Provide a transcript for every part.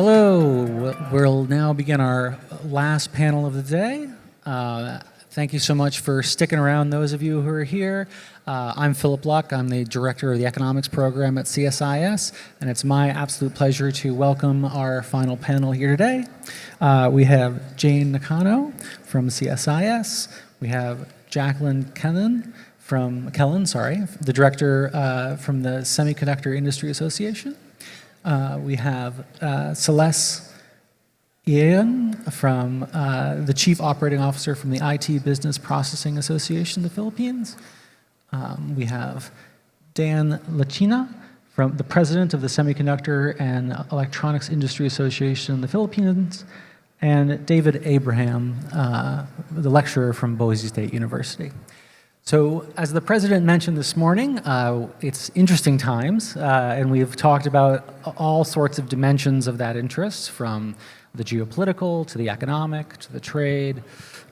Hello, we'll now begin our last panel of the day. Thank you so much for sticking around, those of you who are here. I'm Philip Luck, I'm the director of the economics program at CSIS, and it's my absolute pleasure to welcome our final panel here today. We have Jane Nakano from CSIS, we have Jaclyn Kellon, the director from the Semiconductor Industry Association. We have Celeste, from the Chief Operating Officer from the IT Business Processing Association of the Philippines. We have Dan Lachica, from the President of the Semiconductor and Electronics Industry Association of the Philippines, and David Abraham, the lecturer from Boise State University. So, as the President mentioned this morning, it's interesting times, and we've talked about all sorts of dimensions of that interest, from the geopolitical, to the economic, to the trade,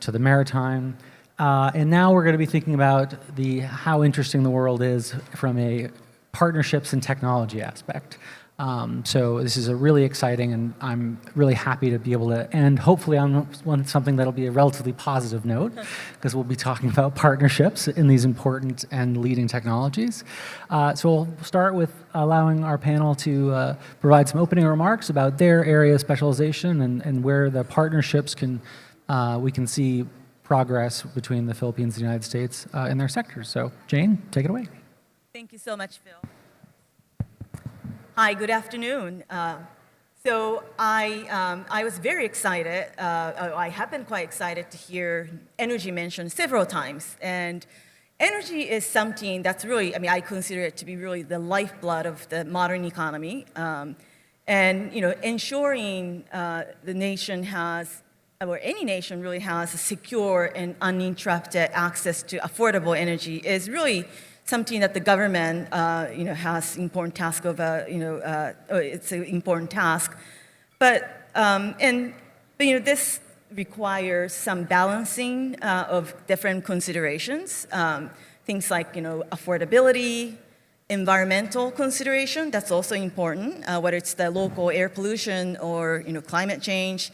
to the maritime. And now we're going to be thinking about how interesting the world is from a partnerships and technology aspect. So this is a really exciting, and I'm really happy to be able to end, hopefully, on something that'll be a relatively positive note, because we'll be talking about partnerships in these important and leading technologies. So we'll start with allowing our panel to provide some opening remarks about their area of specialization and where the partnerships we can see progress between the Philippines and the United States in their sectors. So Jane, take it away. Thank you so much, Phil. Hi, good afternoon. So I was very excited. I have been quite excited to hear energy mentioned several times. And energy is something that's really, I consider it to be really the lifeblood of the modern economy. And, ensuring the nation has, or any nation really has, a secure and uninterrupted access to affordable energy is really something that the government, has important task of, it's an important task. But this requires some balancing of different considerations. Things like, affordability, environmental consideration, that's also important, whether it's the local air pollution or, climate change.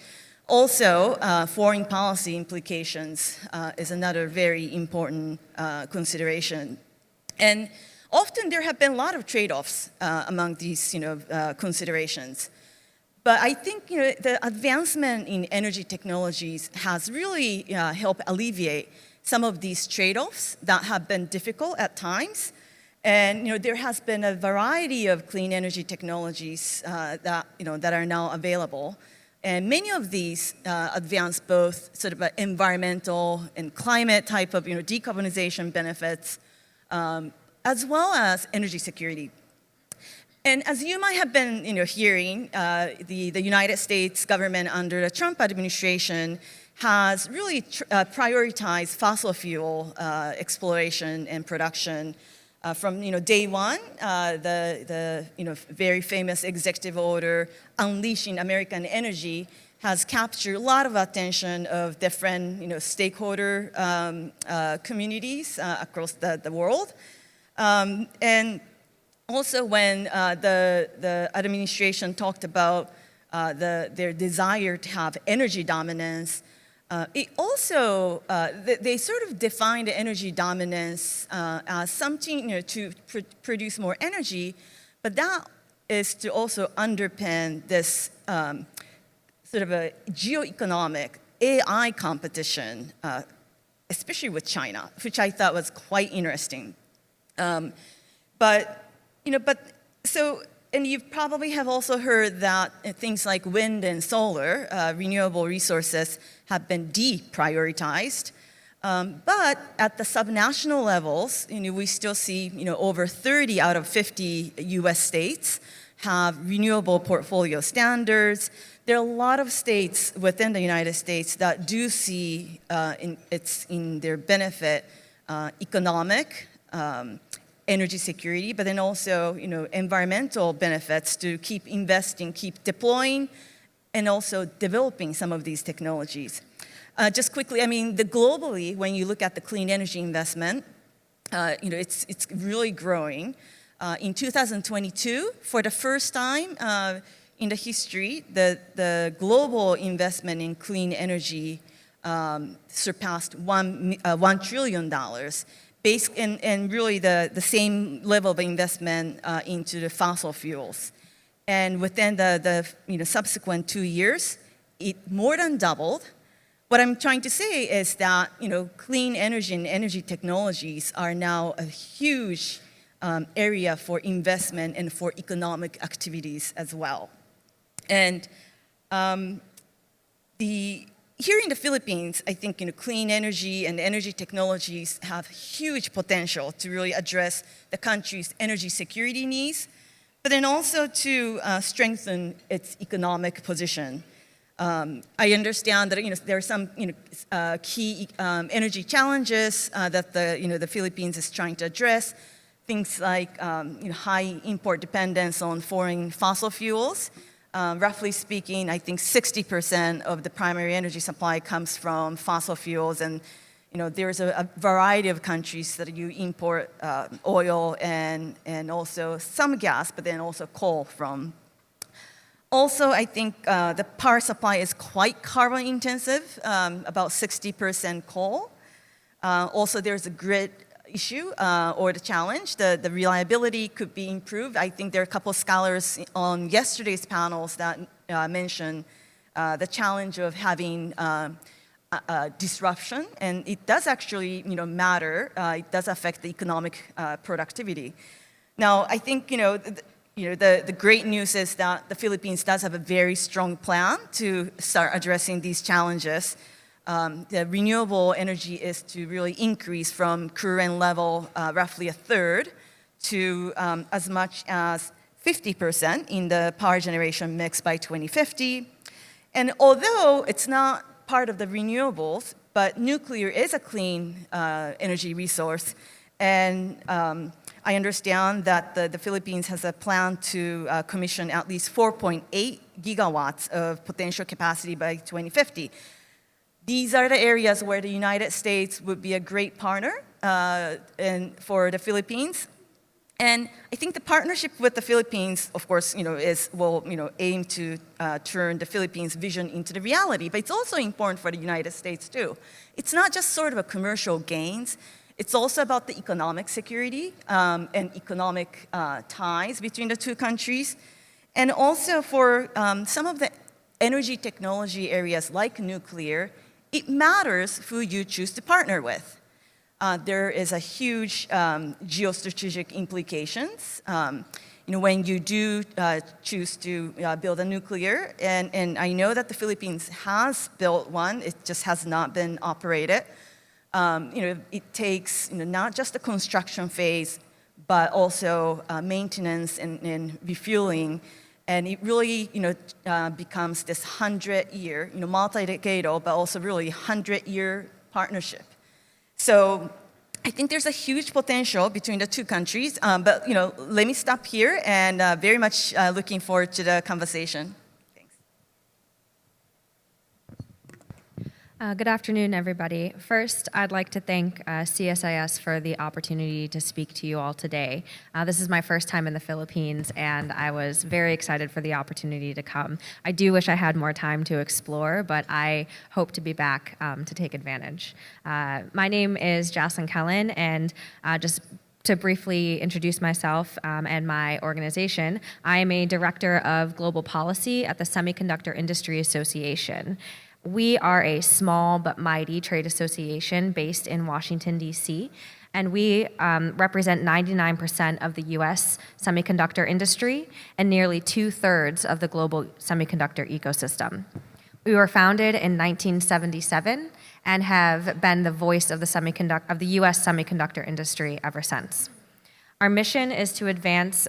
Also, foreign policy implications is another very important consideration. And often there have been a lot of trade-offs among these, considerations. But I think, the advancement in energy technologies has really helped alleviate some of these trade-offs that have been difficult at times. And, there has been a variety of clean energy technologies that are now available. And many of these advance both sort of environmental and climate type of, decarbonization benefits, as well as energy security. And as you might have been hearing, the United States government under the Trump administration has really prioritized fossil fuel exploration and production from day one. The very famous executive order unleashing American energy has captured a lot of attention of different stakeholder communities across the world. And also when the administration talked about their desire to have energy dominance, it also, they sort of defined energy dominance as something to produce more energy, but that is to also underpin this sort of a geoeconomic AI competition, especially with China, which I thought was quite interesting. And you probably have also heard that things like wind and solar, renewable resources, have been deprioritized. But at the subnational levels, we still see, over 30 out of 50 U.S. states have renewable portfolio standards. There are a lot of states within the United States that do see in their benefit economic, energy security, but then also, environmental benefits to keep investing, keep deploying, and also developing some of these technologies. Just quickly, globally, when you look at the clean energy investment, it's really growing. In 2022, for the first time, in the history, the global investment in clean energy surpassed $1 trillion, and really the same level of investment into the fossil fuels. And within the subsequent 2 years, it more than doubled. What I'm trying to say is that clean energy and energy technologies are now a huge area for investment and for economic activities as well. And here in the Philippines, I think clean energy and energy technologies have huge potential to really address the country's energy security needs, but then also to strengthen its economic position. I understand that there are some key energy challenges that the Philippines is trying to address. Things like high import dependence on foreign fossil fuels. Roughly speaking, I think 60% of the primary energy supply comes from fossil fuels, and there's a variety of countries that you import oil and also some gas, but then also coal from. Also, I think the power supply is quite carbon intensive, about 60% coal. Also, there's a grid issue or the challenge. The reliability could be improved. I think there are a couple of scholars on yesterday's panels that mentioned the challenge of having disruption, and it does actually matter. It does affect the economic productivity. Now, I think the great news is that the Philippines does have a very strong plan to start addressing these challenges. The renewable energy is to really increase from current level roughly a third to as much as 50% in the power generation mix by 2050. And although it's not part of the renewables, but nuclear is a clean energy resource, and I understand that the Philippines has a plan to commission at least 4.8 gigawatts of potential capacity by 2050. These are the areas where the United States would be a great partner for the Philippines. And I think the partnership with the Philippines, of course, will aim to turn the Philippines' vision into the reality. But it's also important for the United States too. It's not just sort of a commercial gains. It's also about the economic security and economic ties between the two countries. And also for some of the energy technology areas like nuclear, it matters who you choose to partner with. There is a huge geostrategic implications when you do choose to build a nuclear. And I know that the Philippines has built one. It just has not been operated. It takes not just the construction phase, but also maintenance and refueling. And it really becomes this 100-year, multi-decadal, but also really 100-year partnership. So I think there's a huge potential between the two countries. But let me stop here, and very much looking forward to the conversation. Good afternoon, everybody. First, I'd like to thank CSIS for the opportunity to speak to you all today. This is my first time in the Philippines, and I was very excited for the opportunity to come. I do wish I had more time to explore, but I hope to be back to take advantage. My name is Jaclyn Kellon, and just to briefly introduce myself and my organization, I am a director of global policy at the Semiconductor Industry Association. We are a small but mighty trade association based in Washington, D.C., and we represent 99% of the U.S. semiconductor industry and nearly 2/3 of the global semiconductor ecosystem. We were founded in 1977 and have been the voice of the U.S. semiconductor industry ever since. Our mission is to advance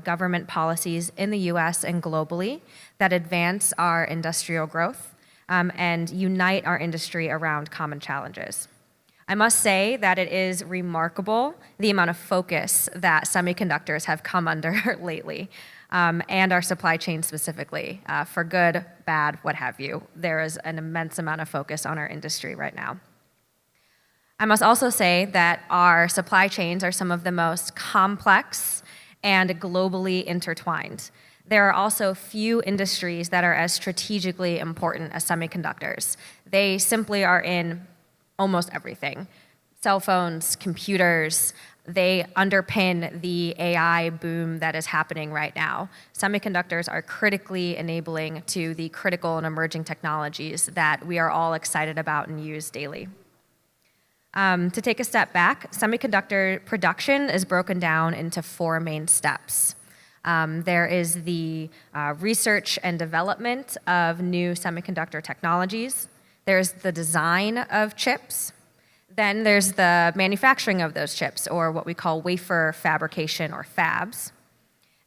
government policies in the U.S. and globally that advance our industrial growth and unite our industry around common challenges. I must say that it is remarkable the amount of focus that semiconductors have come under lately, and our supply chain specifically, for good, bad, what have you. There is an immense amount of focus on our industry right now. I must also say that our supply chains are some of the most complex and globally intertwined. There are also few industries that are as strategically important as semiconductors. They simply are in almost everything. Cell phones, computers, they underpin the AI boom that is happening right now. Semiconductors are critically enabling to the critical and emerging technologies that we are all excited about and use daily. To take a step back, semiconductor production is broken down into 4 main steps. There is the research and development of new semiconductor technologies. There's the design of chips. Then there's the manufacturing of those chips, or what we call wafer fabrication, or fabs.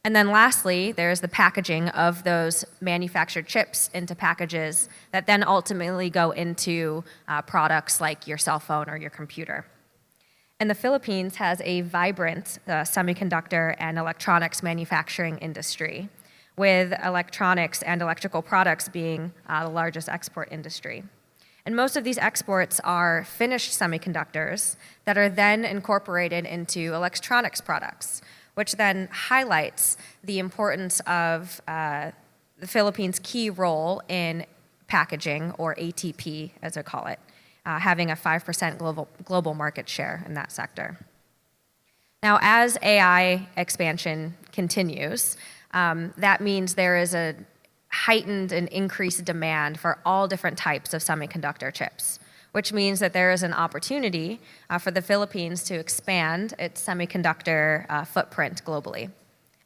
And then lastly, there's the packaging of those manufactured chips into packages that then ultimately go into products like your cell phone or your computer. And the Philippines has a vibrant semiconductor and electronics manufacturing industry, with electronics and electrical products being the largest export industry. And most of these exports are finished semiconductors that are then incorporated into electronics products, which then highlights the importance of the Philippines' key role in packaging, or ATP as they call it, having a 5% global market share in that sector. Now, as AI expansion continues, that means there is a heightened and increased demand for all different types of semiconductor chips, which means that there is an opportunity for the Philippines to expand its semiconductor footprint globally.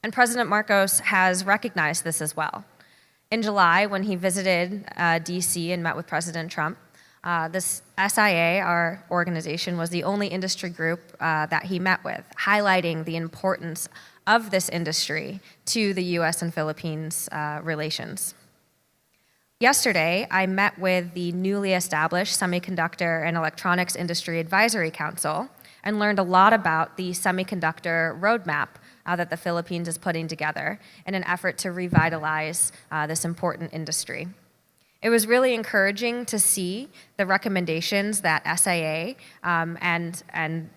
And President Marcos has recognized this as well. In July, when he visited DC and met with President Trump, this SIA, our organization, was the only industry group that he met with, highlighting the importance of this industry to the US and Philippines relations. Yesterday, I met with the newly established Semiconductor and Electronics Industry Advisory Council and learned a lot about the semiconductor roadmap that the Philippines is putting together in an effort to revitalize this important industry. It was really encouraging to see the recommendations that SIA and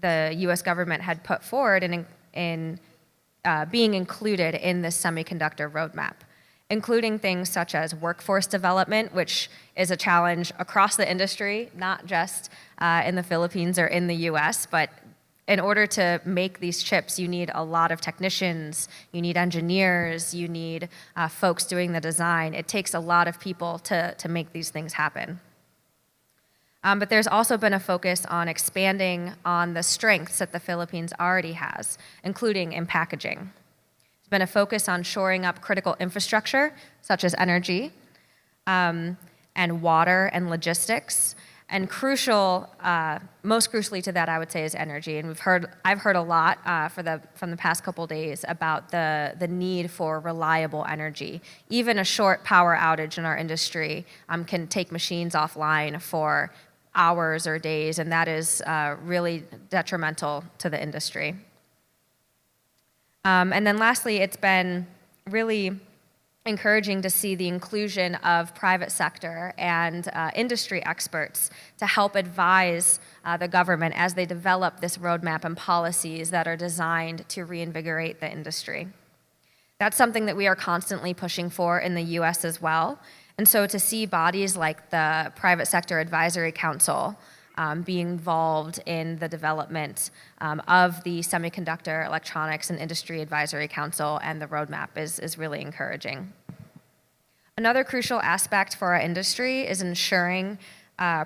the U.S. government had put forward in being included in this semiconductor roadmap, including things such as workforce development, which is a challenge across the industry, not just in the Philippines or in the U.S., but in order to make these chips, you need a lot of technicians, you need engineers, you need folks doing the design. It takes a lot of people to make these things happen. But there's also been a focus on expanding on the strengths that the Philippines already has, including in packaging. There's been a focus on shoring up critical infrastructure, such as energy, and water and logistics. And crucial, most crucially to that, I would say, is energy. And I've heard a lot from the past couple days about the need for reliable energy. Even a short power outage in our industry can take machines offline for hours or days, and that is really detrimental to the industry. And then lastly, it's been really encouraging to see the inclusion of private sector and industry experts to help advise the government as they develop this roadmap and policies that are designed to reinvigorate the industry. That's something that we are constantly pushing for in the US as well. And so to see bodies like the Private Sector Advisory Council be involved in the development of the Semiconductor, Electronics, and Industry Advisory Council and the roadmap is really encouraging. Another crucial aspect for our industry is ensuring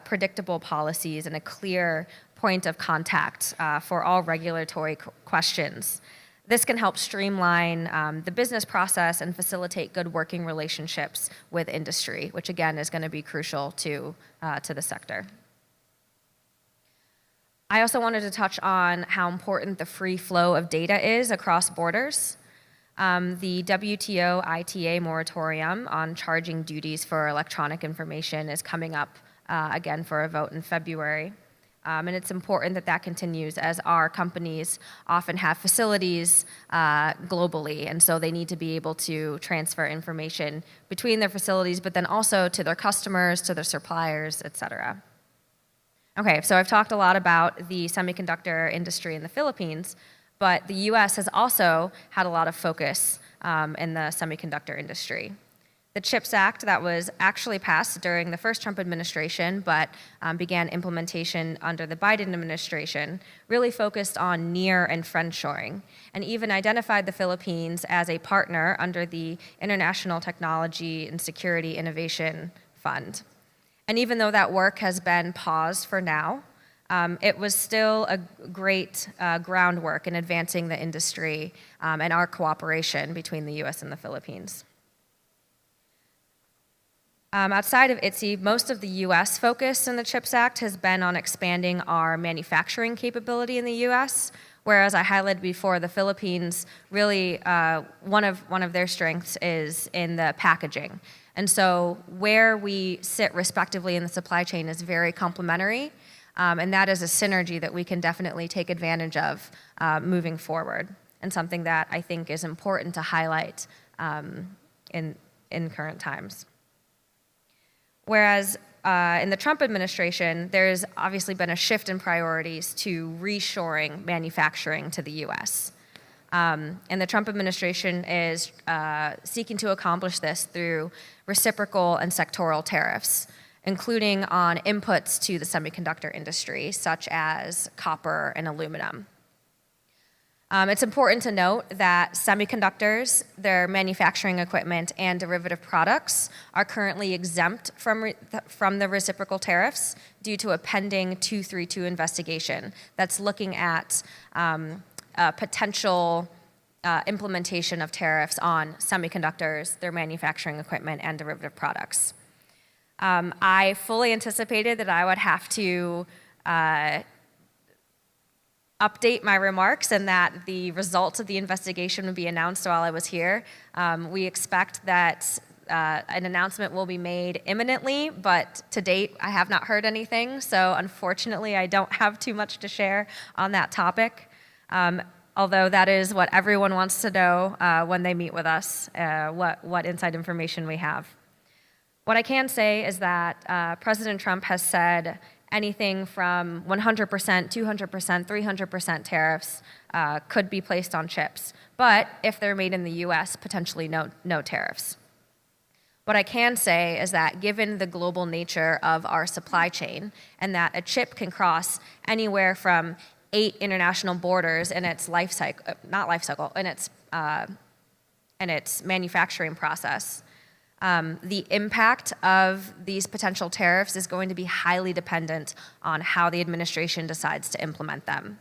predictable policies and a clear point of contact for all regulatory questions. This can help streamline the business process and facilitate good working relationships with industry, which again is going to be crucial to the sector. I also wanted to touch on how important the free flow of data is across borders. The WTO ITA moratorium on charging duties for electronic information is coming up again for a vote in February. And it's important that that continues, as our companies often have facilities globally, and so they need to be able to transfer information between their facilities, but then also to their customers, to their suppliers, et cetera. Okay, so I've talked a lot about the semiconductor industry in the Philippines, But the US has also had a lot of focus in the semiconductor industry. The CHIPS Act that was actually passed during the first Trump administration, but began implementation under the Biden administration, really focused on near and friendshoring, and even identified the Philippines as a partner under the International Technology and Security Innovation Fund. And even though that work has been paused for now, it was still a great groundwork in advancing the industry and our cooperation between the US and the Philippines. Outside of ITSE, most of the US focus in the CHIPS Act has been on expanding our manufacturing capability in the US, whereas I highlighted before, the Philippines really, one of their strengths is in the packaging. And so where we sit respectively in the supply chain is very complementary, and that is a synergy that we can definitely take advantage of moving forward, and something that I think is important to highlight in current times. Whereas in the Trump administration, there's obviously been a shift in priorities to reshoring manufacturing to the US. And the Trump administration is seeking to accomplish this through reciprocal and sectoral tariffs, including on inputs to the semiconductor industry, such as copper and aluminum. It's important to note that semiconductors, their manufacturing equipment, and derivative products are currently exempt from the reciprocal tariffs due to a pending 232 investigation that's looking at potential implementation of tariffs on semiconductors, their manufacturing equipment, and derivative products. I fully anticipated that I would have to update my remarks and that the results of the investigation would be announced while I was here. We expect that an announcement will be made imminently, but to date, I have not heard anything. So unfortunately, I don't have too much to share on that topic, although that is what everyone wants to know when they meet with us, what inside information we have. What I can say is that President Trump has said anything from 100%, 200%, 300% tariffs could be placed on chips. But if they're made in the US, potentially no tariffs. What I can say is that given the global nature of our supply chain and that a chip can cross anywhere from 8 international borders in its in its manufacturing process, the impact of these potential tariffs is going to be highly dependent on how the administration decides to implement them.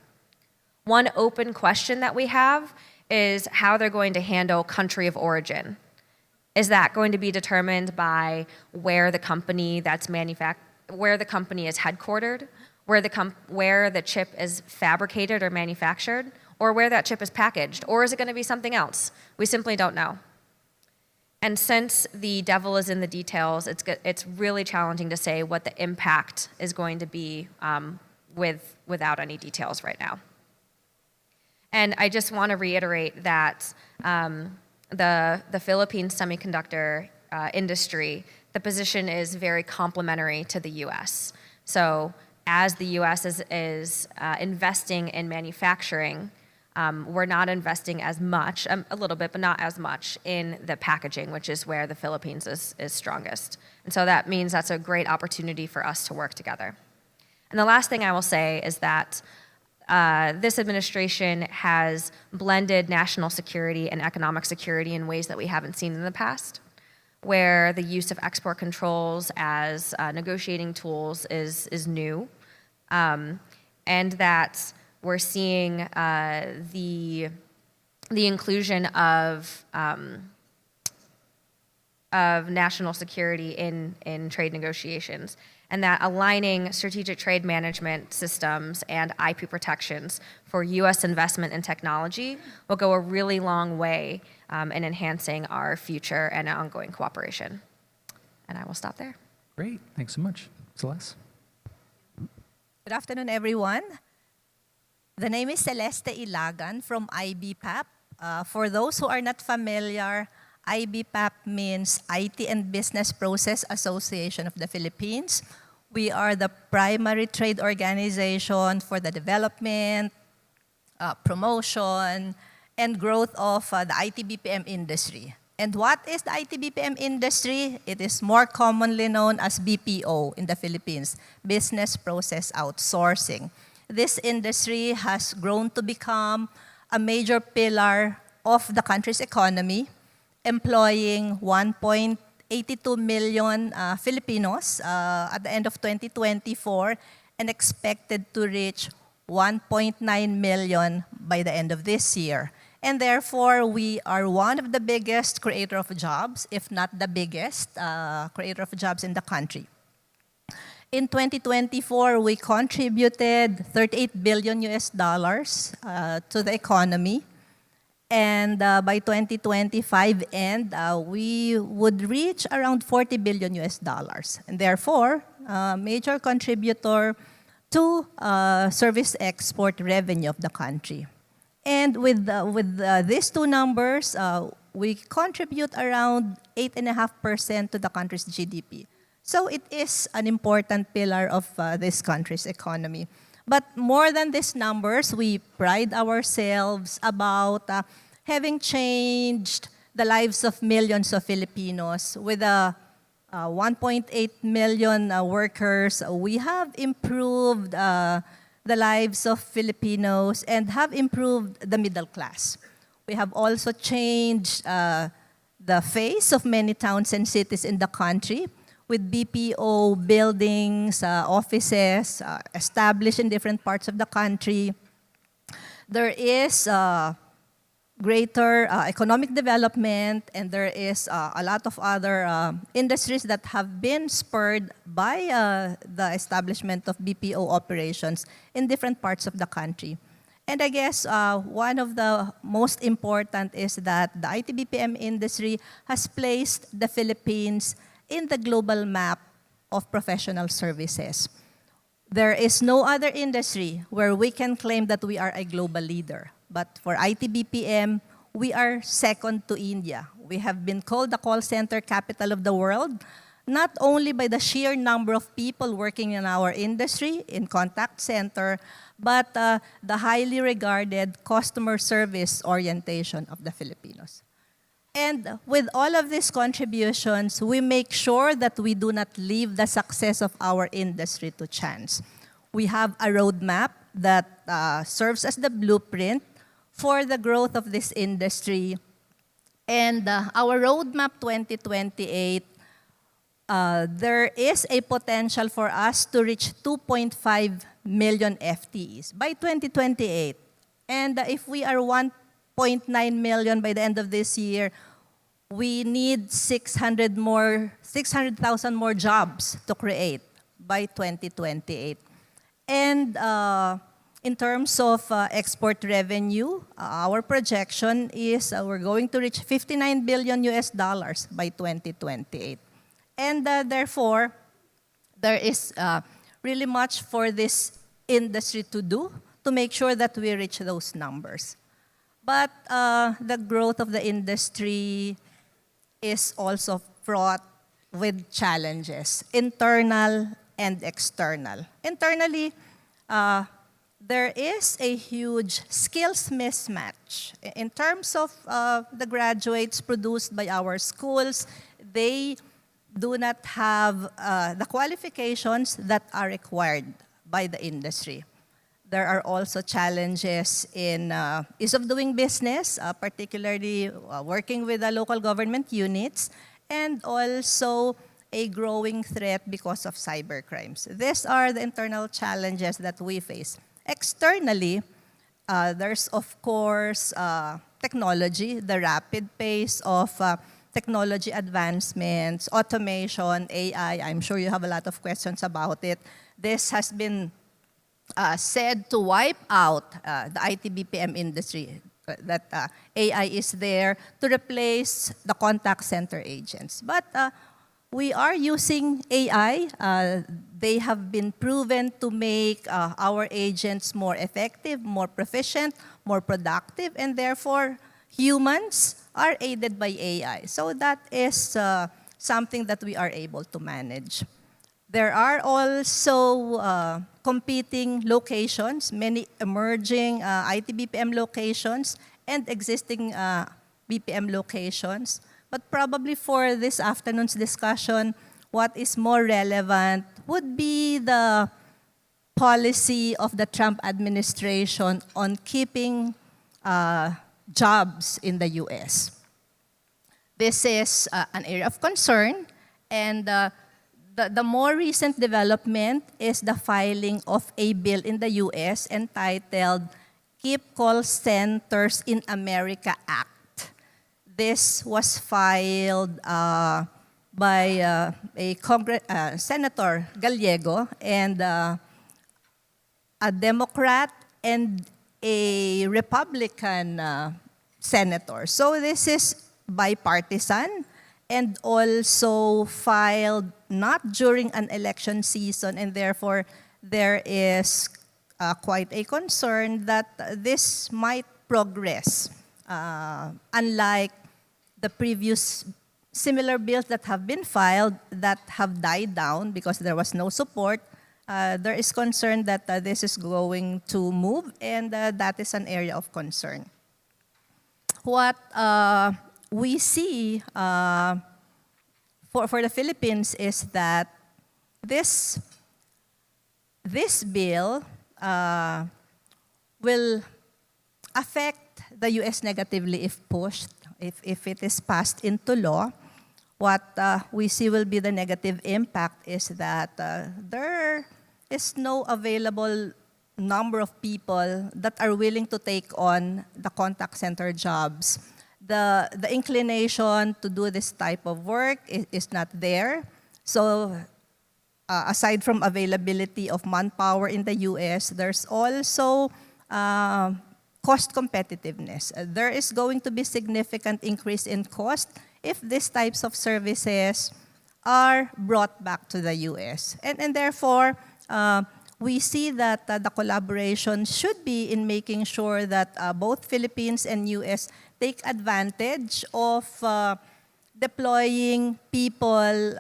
One open question that we have is how they're going to handle country of origin. Is that going to be determined by where the company where the company is headquartered, where the chip is fabricated or manufactured, or where that chip is packaged, or is it going to be something else? We simply don't know. And since the devil is in the details, it's really challenging to say what the impact is going to be without any details right now. And I just want to reiterate that the Philippine semiconductor industry, the position is very complementary to the U.S. So as the U.S. is investing in manufacturing, we're not investing as much, a little bit, but not as much, in the packaging, which is where the Philippines is strongest. And so that means that's a great opportunity for us to work together. And the last thing I will say is that this administration has blended national security and economic security in ways that we haven't seen in the past, where the use of export controls as negotiating tools is new, and that we're seeing the inclusion of national security in trade negotiations, and that aligning strategic trade management systems and IP protections for U.S. investment in technology will go a really long way in enhancing our future and ongoing cooperation. And I will stop there. Great. Thanks so much. Celeste? Good afternoon, everyone. The name is Celeste Ilagan from IBPAP. For those who are not familiar, IBPAP means IT and Business Process Association of the Philippines. We are the primary trade organization for the development, promotion, and growth of the IT-BPM industry. And what is the IT-BPM industry? It is more commonly known as BPO in the Philippines, Business Process Outsourcing. This industry has grown to become a major pillar of the country's economy, employing 1.82 million Filipinos at the end of 2024 and expected to reach 1.9 million by the end of this year. And therefore, we are one of the biggest creator of jobs, if not the biggest creator of jobs in the country. In 2024, we contributed 38 billion US dollars to the economy. And by 2025 end, we would reach around 40 billion US dollars. And therefore, a major contributor to service export revenue of the country. And with these two numbers, we contribute around 8.5% to the country's GDP. So it is an important pillar of this country's economy. But more than these numbers, we pride ourselves about having changed the lives of millions of Filipinos. With 1.8 million workers, we have improved the lives of Filipinos and have improved the middle class. We have also changed the face of many towns and cities in the country with BPO buildings, offices established in different parts of the country. There is greater economic development, and there is a lot of other industries that have been spurred by the establishment of BPO operations in different parts of the country. And I guess one of the most important is that the IT-BPM industry has placed the Philippines in the global map of professional services. There is no other industry where we can claim that we are a global leader. But for IT-BPM, we are second to India. We have been called the call center capital of the world, not only by the sheer number of people working in our industry, in contact center, but the highly regarded customer service orientation of the Filipinos. And with all of these contributions, we make sure that we do not leave the success of our industry to chance. We have a roadmap that serves as the blueprint for the growth of this industry. And our roadmap 2028, there is a potential for us to reach 2.5 million FTEs by 2028. And if we are 1.9 million by the end of this year, we need 600,000 more jobs to create by 2028. And in terms of export revenue, our projection is we're going to reach 59 billion US dollars by 2028. And therefore, there is really much for this industry to do to make sure that we reach those numbers. But the growth of the industry is also fraught with challenges, internal and external. Internally, there is a huge skills mismatch. In terms of the graduates produced by our schools, they do not have the qualifications that are required by the industry. There are also challenges in ease of doing business, particularly working with the local government units, and also a growing threat because of cybercrimes. These are the internal challenges that we face. Externally, there's of course technology, the rapid pace of technology advancements, automation, AI. I'm sure you have a lot of questions about it. This has been said to wipe out the IT-BPM industry, that AI is there to replace the contact center agents. But we are using AI. They have been proven to make our agents more effective, more proficient, more productive, and therefore humans are aided by AI. So that is something that we are able to manage. There are also competing locations, many emerging IT-BPM locations and existing BPM locations. But probably for this afternoon's discussion, what is more relevant would be the policy of the Trump administration on keeping jobs in the US. This is an area of concern, and the more recent development is the filing of a bill in the US entitled Keep Call Centers in America Act. This was filed by Senator Gallego and a Democrat and a Republican senator. So this is bipartisan and also filed not during an election season, and therefore there is quite a concern that this might progress, unlike the previous similar bills that have been filed that have died down because there was no support. There is concern that this is going to move, and that is an area of concern. What we see for the Philippines is that this bill will affect the US negatively if pushed, if it is passed into law. What we see will be the negative impact is that there is no available number of people that are willing to take on the contact center jobs. The inclination to do this type of work is not there. So aside from availability of manpower in the US, there's also cost competitiveness. There is going to be significant increase in cost if these types of services are brought back to the US. And therefore, we see that the collaboration should be in making sure that both Philippines and US take advantage of deploying people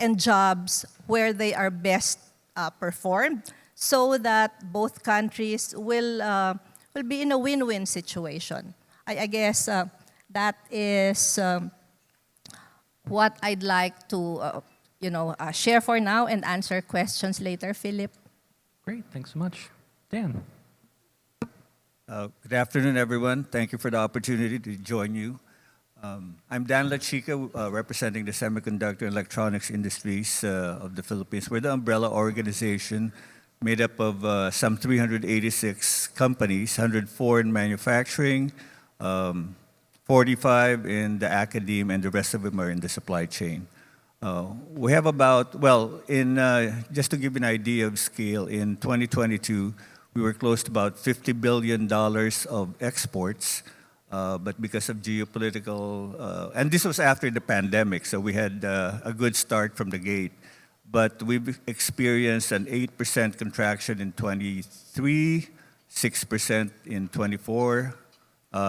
and jobs where they are best performed, so that both countries will be in a win-win situation. I guess that is what I'd like to share for now and answer questions later, Philip. Great, thanks so much. Dan. Good afternoon, everyone. Thank you for the opportunity to join you. I'm Dan Lachica, representing the semiconductor and electronics industries of the Philippines. We're the umbrella organization made up of some 386 companies, 104 in manufacturing, 45 in the academe, and the rest of them are in the supply chain. We have about, just to give you an idea of scale, in 2022, we were close to about $50 billion of exports, but because of geopolitical, and this was after the pandemic, so we had a good start from the gate. But we've experienced an 8% contraction in 23, 6% in 24.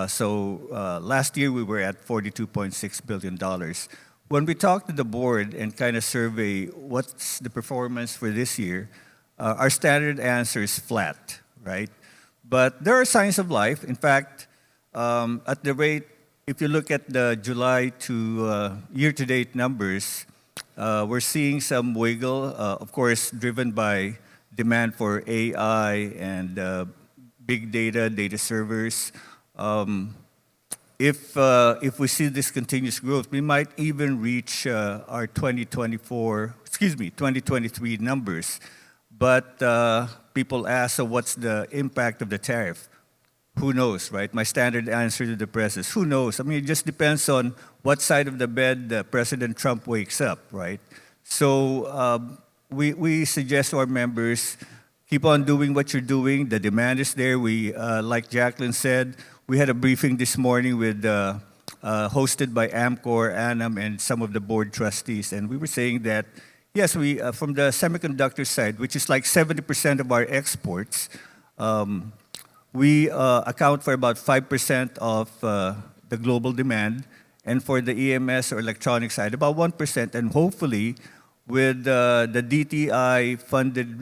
So last year we were at $42.6 billion. When we talk to the board and kind of survey what's the performance for this year, our standard answer is flat, right? But there are signs of life. In fact, at the rate, if you look at the July to year-to-date numbers, we're seeing some wiggle, of course, driven by demand for AI and big data, data servers. If we see this continuous growth, we might even reach our 2023 numbers. But people ask, so what's the impact of the tariff? Who knows, right? My standard answer to the press is, who knows? I mean, it just depends on what side of the bed President Trump wakes up, right? So we suggest to our members, keep on doing what you're doing. The demand is there. We, like Jaclyn said, we had a briefing this morning with hosted by Amcor, ANAM, and some of the board trustees, and we were saying that, yes, we from the semiconductor side, which is like 70% of our exports, we account for about 5% of the global demand, and for the EMS or electronic side, about 1%, and hopefully with the DTI-funded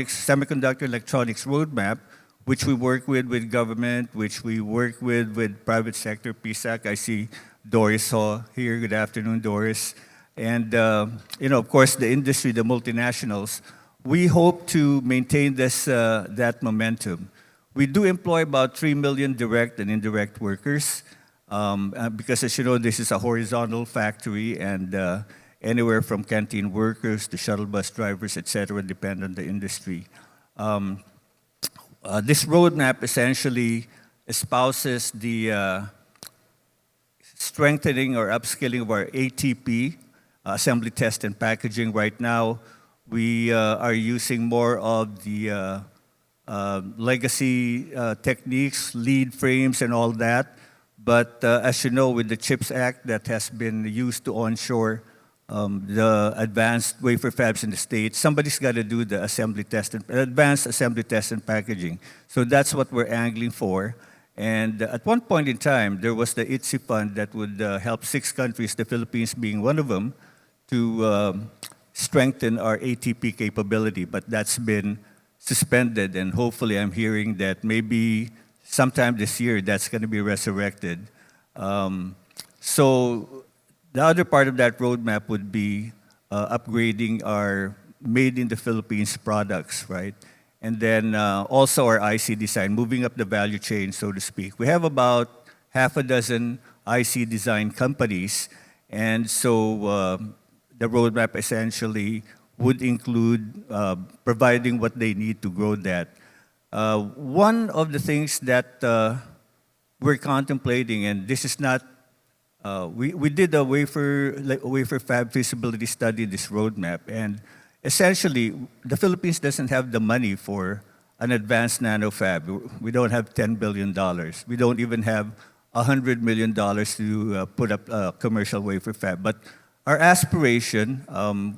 semiconductor electronics roadmap, which we work with government, which we work with private sector, PSAC. I see Doris Haw here. Good afternoon, Doris. And, of course, the industry, the multinationals. We hope to maintain that momentum. We do employ about 3 million direct and indirect workers because, as you know, this is a horizontal factory, and anywhere from canteen workers to shuttle bus drivers, et cetera, depend on the industry. This roadmap essentially espouses the strengthening or upskilling of our ATP, assembly, test, and packaging. Right now, we are using more of the legacy techniques, lead frames, and all that. But as you know, with the CHIPS Act that has been used to onshore the advanced wafer fabs in the States, somebody's got to do the advanced assembly, test, and packaging. So that's what we're angling for. And at one point in time, there was the ITSI fund that would help 6 countries, the Philippines being one of them, to strengthen our ATP capability. But that's been suspended, and hopefully I'm hearing that maybe sometime this year that's going to be resurrected. So the other part of that roadmap would be upgrading our made-in-the-Philippines products, right? And then also our IC design, moving up the value chain, so to speak. We have about half a dozen IC design companies, and so the roadmap essentially would include providing what they need to grow that. One of the things that we're contemplating, and this is not we did a wafer fab feasibility study, this roadmap, and essentially the Philippines doesn't have the money for an advanced nano fab. We don't have $10 billion. We don't even have $100 million to put up a commercial wafer fab. But our aspiration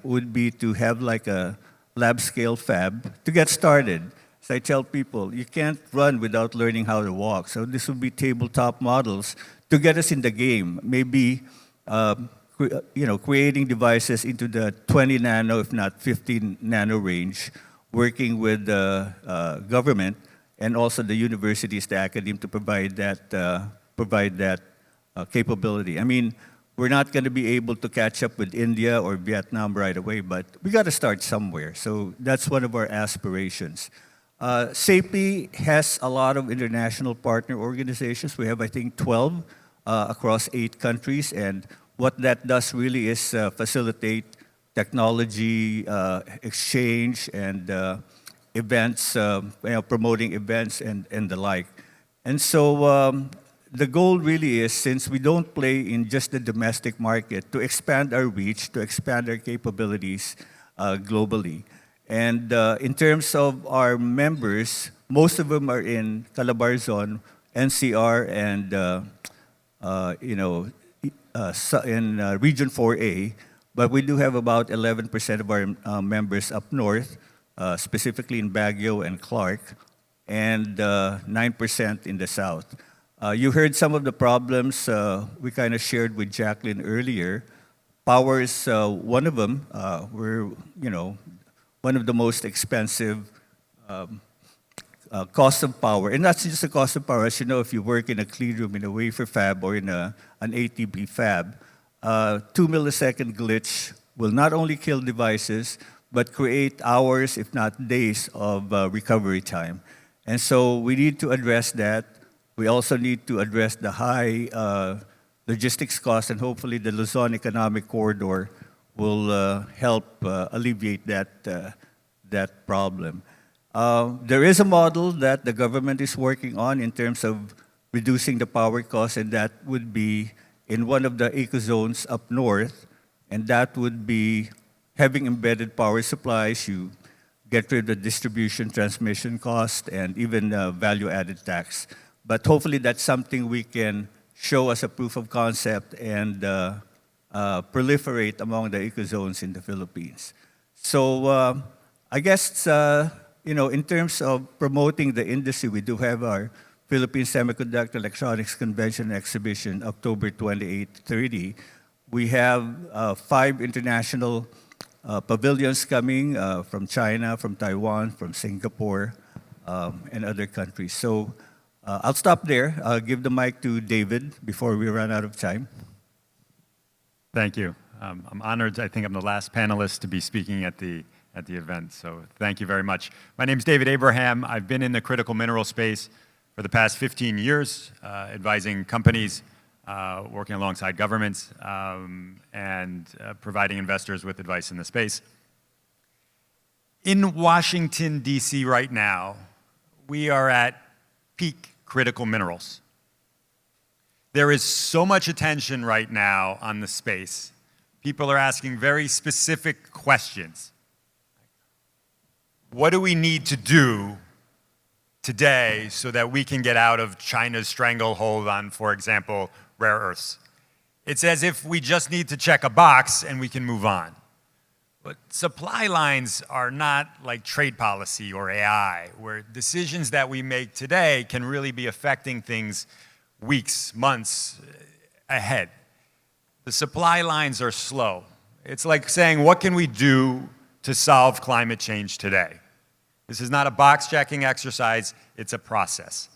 would be to have like a lab scale fab to get started. As I tell people, you can't run without learning how to walk. So this would be tabletop models to get us in the game. Maybe creating devices into the 20 nano, if not 15 nano range, working with the government and also the universities, the academe, to provide that capability. I mean, we're not going to be able to catch up with India or Vietnam right away, but we got to start somewhere. So that's one of our aspirations. SAPI has a lot of international partner organizations. We have, I think, 12 across 8 countries, and what that does really is facilitate technology exchange and events, promoting events and the like. And so the goal really is, since we don't play in just the domestic market, to expand our reach, to expand our capabilities globally. And in terms of our members, most of them are in Calabarzon, NCR, and in Region 4A, but we do have about 11% of our members up north, specifically in Baguio and Clark, and 9% in the south. You heard some of the problems we kind of shared with Jaclyn earlier. Power is one of them. We're, one of the most expensive cost of power. And that's just the cost of power. As you know, if you work in a clean room, in a wafer fab, or in an ATB fab, 2 millisecond glitch will not only kill devices, but create hours, if not days, of recovery time. And so we need to address that. We also need to address the high logistics costs, and hopefully the Luzon Economic Corridor will help alleviate that problem. There is a model that the government is working on in terms of reducing the power costs, and that would be in one of the eco-zones up north, and that would be having embedded power supplies. You get rid of the distribution, transmission cost, and even value-added tax. But hopefully that's something we can show as a proof of concept and proliferate among the eco-zones in the Philippines. So I guess, in terms of promoting the industry, we do have our Philippine Semiconductor Electronics Convention and Exhibition, October 28-30. We have 5 international pavilions coming from China, from Taiwan, from Singapore, and other countries. So I'll stop there. I'll give the mic to David before we run out of time. Thank you. I'm honored. I think I'm the last panelist to be speaking at the event, so thank you very much. My name is David Abraham. I've been in the critical mineral space for the past 15 years, advising companies, working alongside governments, and providing investors with advice in the space. In Washington, D.C. right now, we are at peak critical minerals. There is so much attention right now on the space. People are asking very specific questions. What do we need to do today so that we can get out of China's stranglehold on, for example, rare earths? It's as if we just need to check a box and we can move on. But supply lines are not like trade policy or AI, where decisions that we make today can really be affecting things weeks, months ahead. The supply lines are slow. It's like saying, what can we do to solve climate change today? This is not a box-checking exercise, it's a process.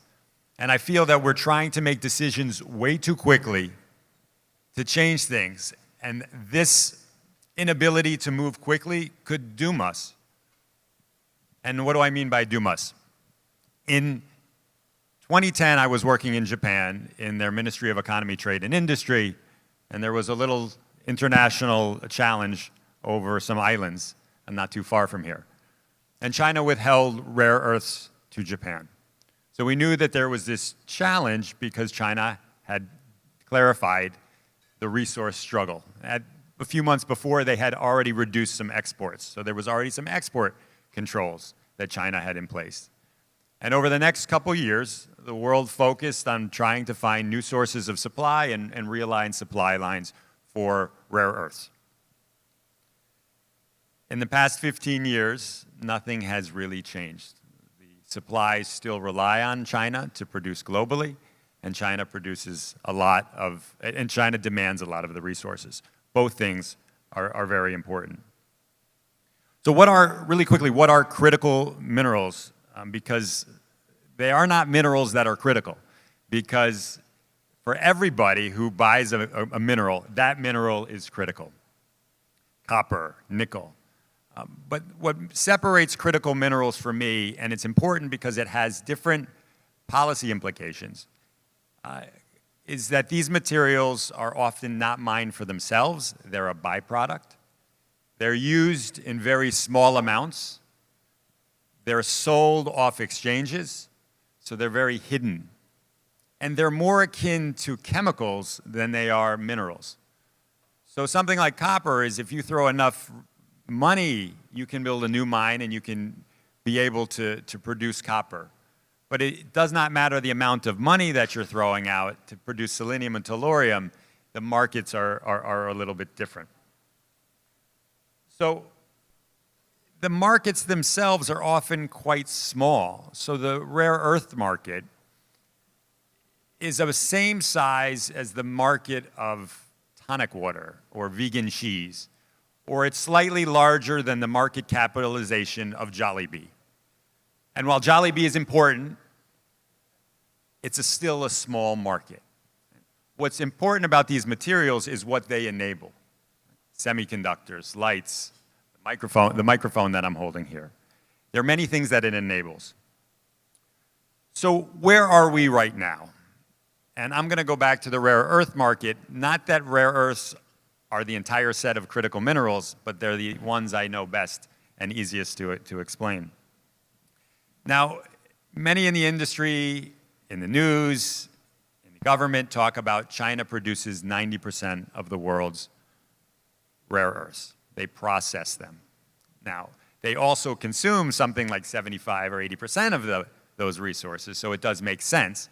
And I feel that we're trying to make decisions way too quickly to change things. And this inability to move quickly could doom us. And what do I mean by doom us? In 2010, I was working in Japan in their Ministry of Economy, Trade, and Industry, and there was a little international challenge over some islands, and not too far from here. And China withheld rare earths to Japan. So we knew that there was this challenge because China had clarified the resource struggle. A few months before, they had already reduced some exports. So there was already some export controls that China had in place. And over the next couple years, the world focused on trying to find new sources of supply and realign supply lines for rare earths. In the past 15 years, nothing has really changed. The supplies still rely on China to produce globally, and China produces a lot of, and China demands a lot of the resources. Both things are very important. So really quickly, what are critical minerals? Because they are not minerals that are critical. Because for everybody who buys a mineral, that mineral is critical. Copper, nickel. But what separates critical minerals for me, and it's important because it has different policy implications, is that these materials are often not mined for themselves. They're a byproduct. They're used in very small amounts. They're sold off exchanges, so they're very hidden. And they're more akin to chemicals than they are minerals. So something like copper is if you throw enough money, you can build a new mine and you can be able to produce copper. But it does not matter the amount of money that you're throwing out to produce selenium and tellurium. The markets are a little bit different. So the markets themselves are often quite small. So the rare earth market is of the same size as the market of tonic water or vegan cheese, or it's slightly larger than the market capitalization of Jollibee. And while Jollibee is important, it's still a small market. What's important about these materials is what they enable. Semiconductors, lights, the microphone that I'm holding here. There are many things that it enables. So where are we right now? And I'm going to go back to the rare earth market. Not that rare earths are the entire set of critical minerals, but they're the ones I know best and easiest to explain. Now, many in the industry, in the news, in the government talk about China produces 90% of the world's rare earths. They process them. Now, they also consume something like 75 or 80% of those resources, so it does make sense.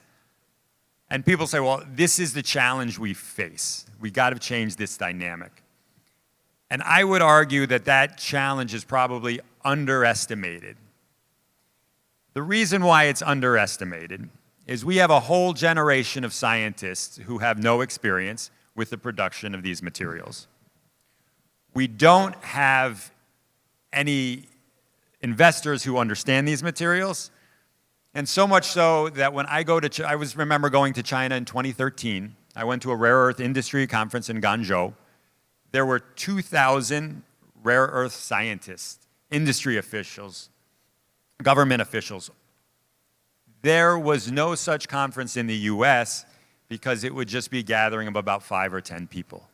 And people say, well, this is the challenge we face. We got to change this dynamic. And I would argue that that challenge is probably underestimated. The reason why it's underestimated is we have a whole generation of scientists who have no experience. with the production of these materials. We don't have any investors who understand these materials, and so much so that when I go to, remember going to China in 2013. I went to a rare earth industry conference in Guangzhou. There were 2,000 rare earth scientists, industry officials, government officials. There was no such conference in the US because it would just be gathering of about 5 or 10 people.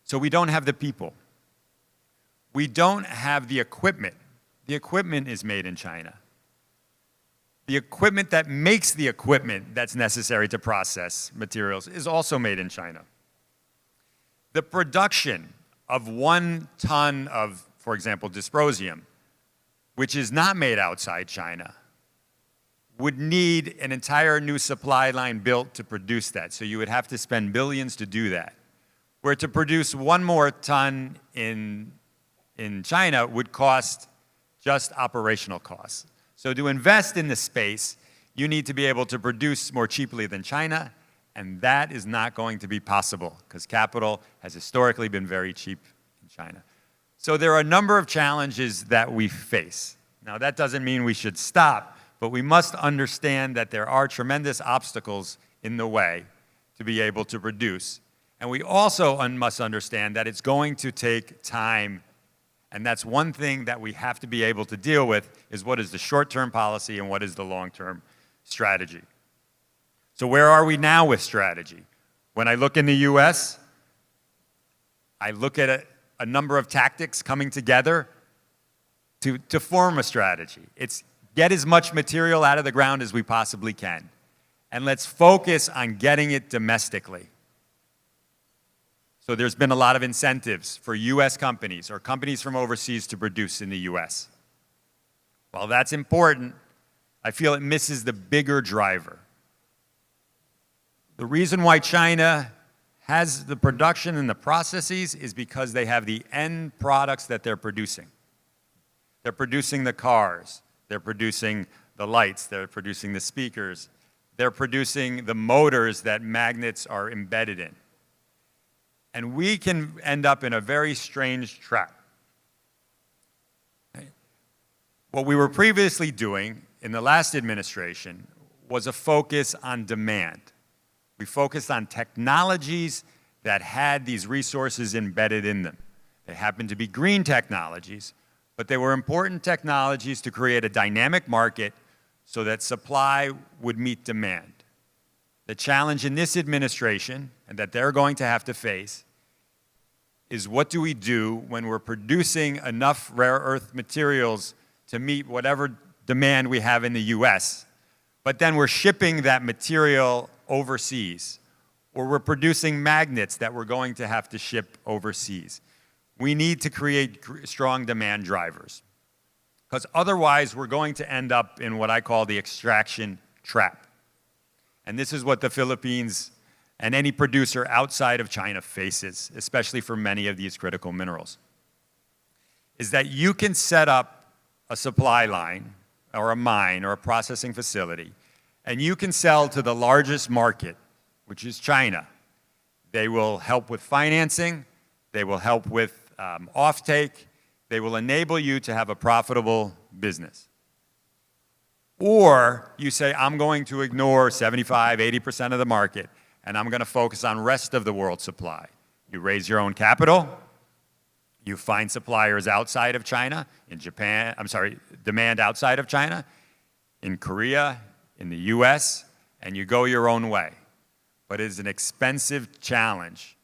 So we don't have the people. We don't have the equipment. The equipment is made in China. The equipment that makes the equipment that's necessary to process materials is also made in China. The production of 1 ton of, for example, dysprosium, which is not made outside China, would need an entire new supply line built to produce that. So you would have to spend billions to do that. Where to produce 1 more ton in China would cost just operational costs. So to invest in the space, you need to be able to produce more cheaply than China, and that is not going to be possible because capital has historically been very cheap in China. So there are a number of challenges that we face. Now that doesn't mean we should stop, but we must understand that there are tremendous obstacles in the way to be able to produce. And we also must understand that it's going to take time. And that's one thing that we have to be able to deal with is what is the short-term policy and what is the long-term strategy. So where are we now with strategy? When I look in the US, I look at a number of tactics coming together to form a strategy. It's get as much material out of the ground as we possibly can. And let's focus on getting it domestically. So there's been a lot of incentives for US companies or companies from overseas to produce in the US. While that's important, I feel it misses the bigger driver. The reason why China has the production and the processes is because they have the end products that they're producing. They're producing the cars, they're producing the lights, they're producing the speakers, they're producing the motors that magnets are embedded in. And we can end up in a very strange trap. What we were previously doing in the last administration was a focus on demand. We focused on technologies that had these resources embedded in them. They happened to be green technologies, but they were important technologies to create a dynamic market so that supply would meet demand. The challenge in this administration, and that they're going to have to face, is what do we do when we're producing enough rare earth materials to meet whatever demand we have in the US, but then we're shipping that material overseas, or we're producing magnets that we're going to have to ship overseas. We need to create strong demand drivers, because otherwise we're going to end up in what I call the extraction trap. And this is what the Philippines and any producer outside of China faces, especially for many of these critical minerals, is that you can set up a supply line or a mine or a processing facility, and you can sell to the largest market, which is China. They will help with financing, they will help with offtake, they will enable you to have a profitable business. Or you say, I'm going to ignore 75, 80% of the market, and I'm going to focus on rest of the world supply. You raise your own capital, you find suppliers outside of China, in Japan, demand outside of China, in Korea, in the US, and you go your own way. But it's an expensive challenge.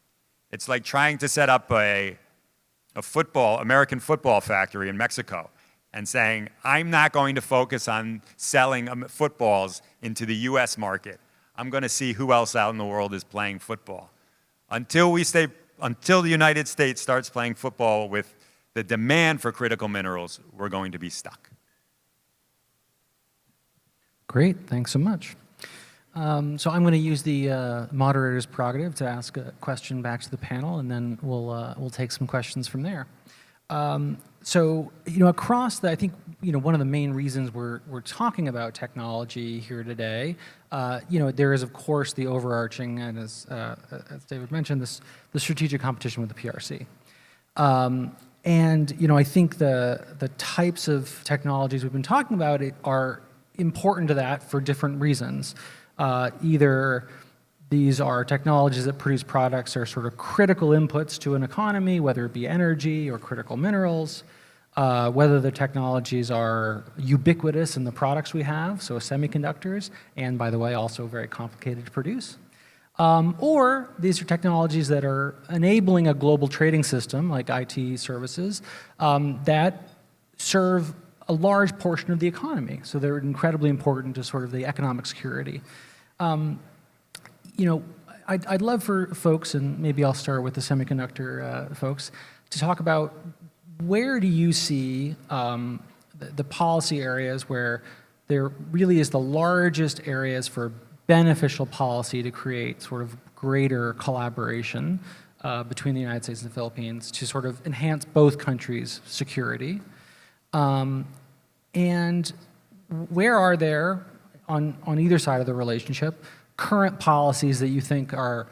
It's like trying to set up a American football factory in Mexico and saying, I'm not going to focus on selling footballs into the US market. I'm going to see who else out in the world is playing football. Until the United States starts playing football with the demand for critical minerals, we're going to be stuck. Great, thanks so much. So I'm going to use the moderator's prerogative to ask a question back to the panel, and then we'll take some questions from there. So, across the, I think, one of the main reasons we're talking about technology here today, there is, of course, the overarching, and as David mentioned, the strategic competition with the PRC. And, I think the types of technologies we've been talking about are important to that for different reasons. Either these are technologies that produce products that are sort of critical inputs to an economy, whether it be energy or critical minerals, whether the technologies are ubiquitous in the products we have, so semiconductors, and by the way, also very complicated to produce. Or these are technologies that are enabling a global trading system, like IT services, that serve a large portion of the economy. So they're incredibly important to sort of the economic security. I'd love for folks, and maybe I'll start with the semiconductor folks, to talk about where do you see the policy areas where there really is the largest areas for beneficial policy to create sort of greater collaboration between the United States and the Philippines to sort of enhance both countries' security. And where are there, on either side of the relationship, current policies that you think are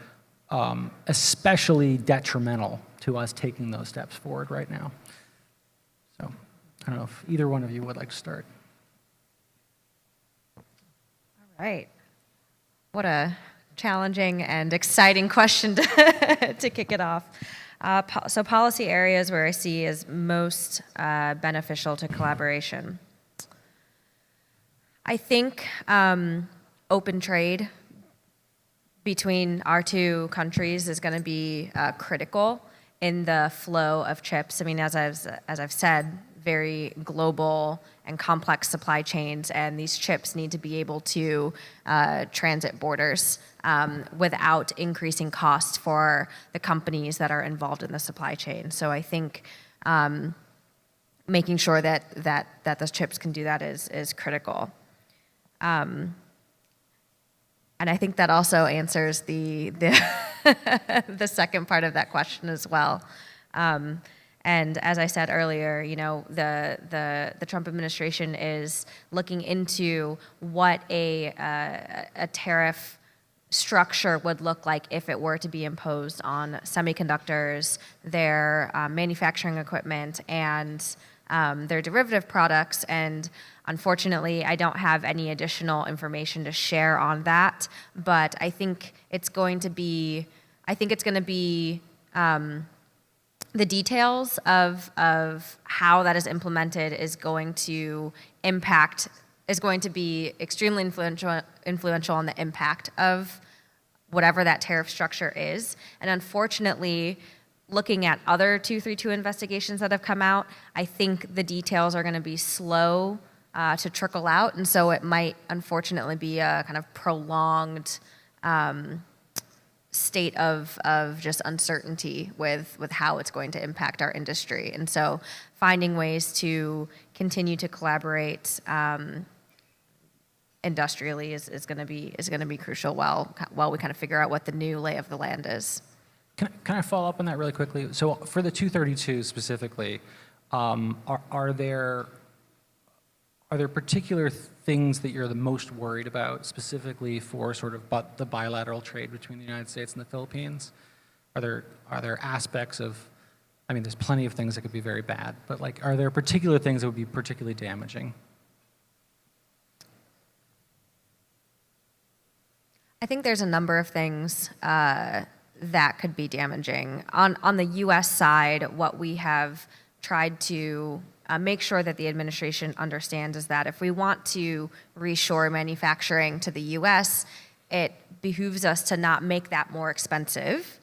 especially detrimental to us taking those steps forward right now? So I don't know if either one of you would like to start. All right. What a challenging and exciting question to kick it off. So policy areas where I see as most beneficial to collaboration. I think open trade between our two countries is going to be critical in the flow of chips. I mean, as I've said, very global and complex supply chains, and these chips need to be able to transit borders without increasing costs for the companies that are involved in the supply chain. So I think making sure that those chips can do that is critical. And I think that also answers the the second part of that question as well. And as I said earlier, the Trump administration is looking into what a tariff structure would look like if it were to be imposed on semiconductors, their manufacturing equipment, and their derivative products. And unfortunately, I don't have any additional information to share on that, but I think it's going to be the details of how that is implemented is going to be extremely influential on the impact of whatever that tariff structure is. And unfortunately, looking at other 232 investigations that have come out, I think the details are going to be slow to trickle out, and so it might unfortunately be a kind of prolonged state of just uncertainty with how it's going to impact our industry. And so finding ways to continue to collaborate industrially is going to be crucial while we kind of figure out what the new lay of the land is. Can I follow up on that really quickly? So for the 232 specifically, are there particular things that you're the most worried about specifically for sort of the bilateral trade between the United States and the Philippines? Are there aspects of, I mean, there's plenty of things that could be very bad, but like, are there particular things that would be particularly damaging? I think there's a number of things that could be damaging. On the U.S. side, what we have tried to make sure that the administration understands is that if we want to reshore manufacturing to the U.S., it behooves us to not make that more expensive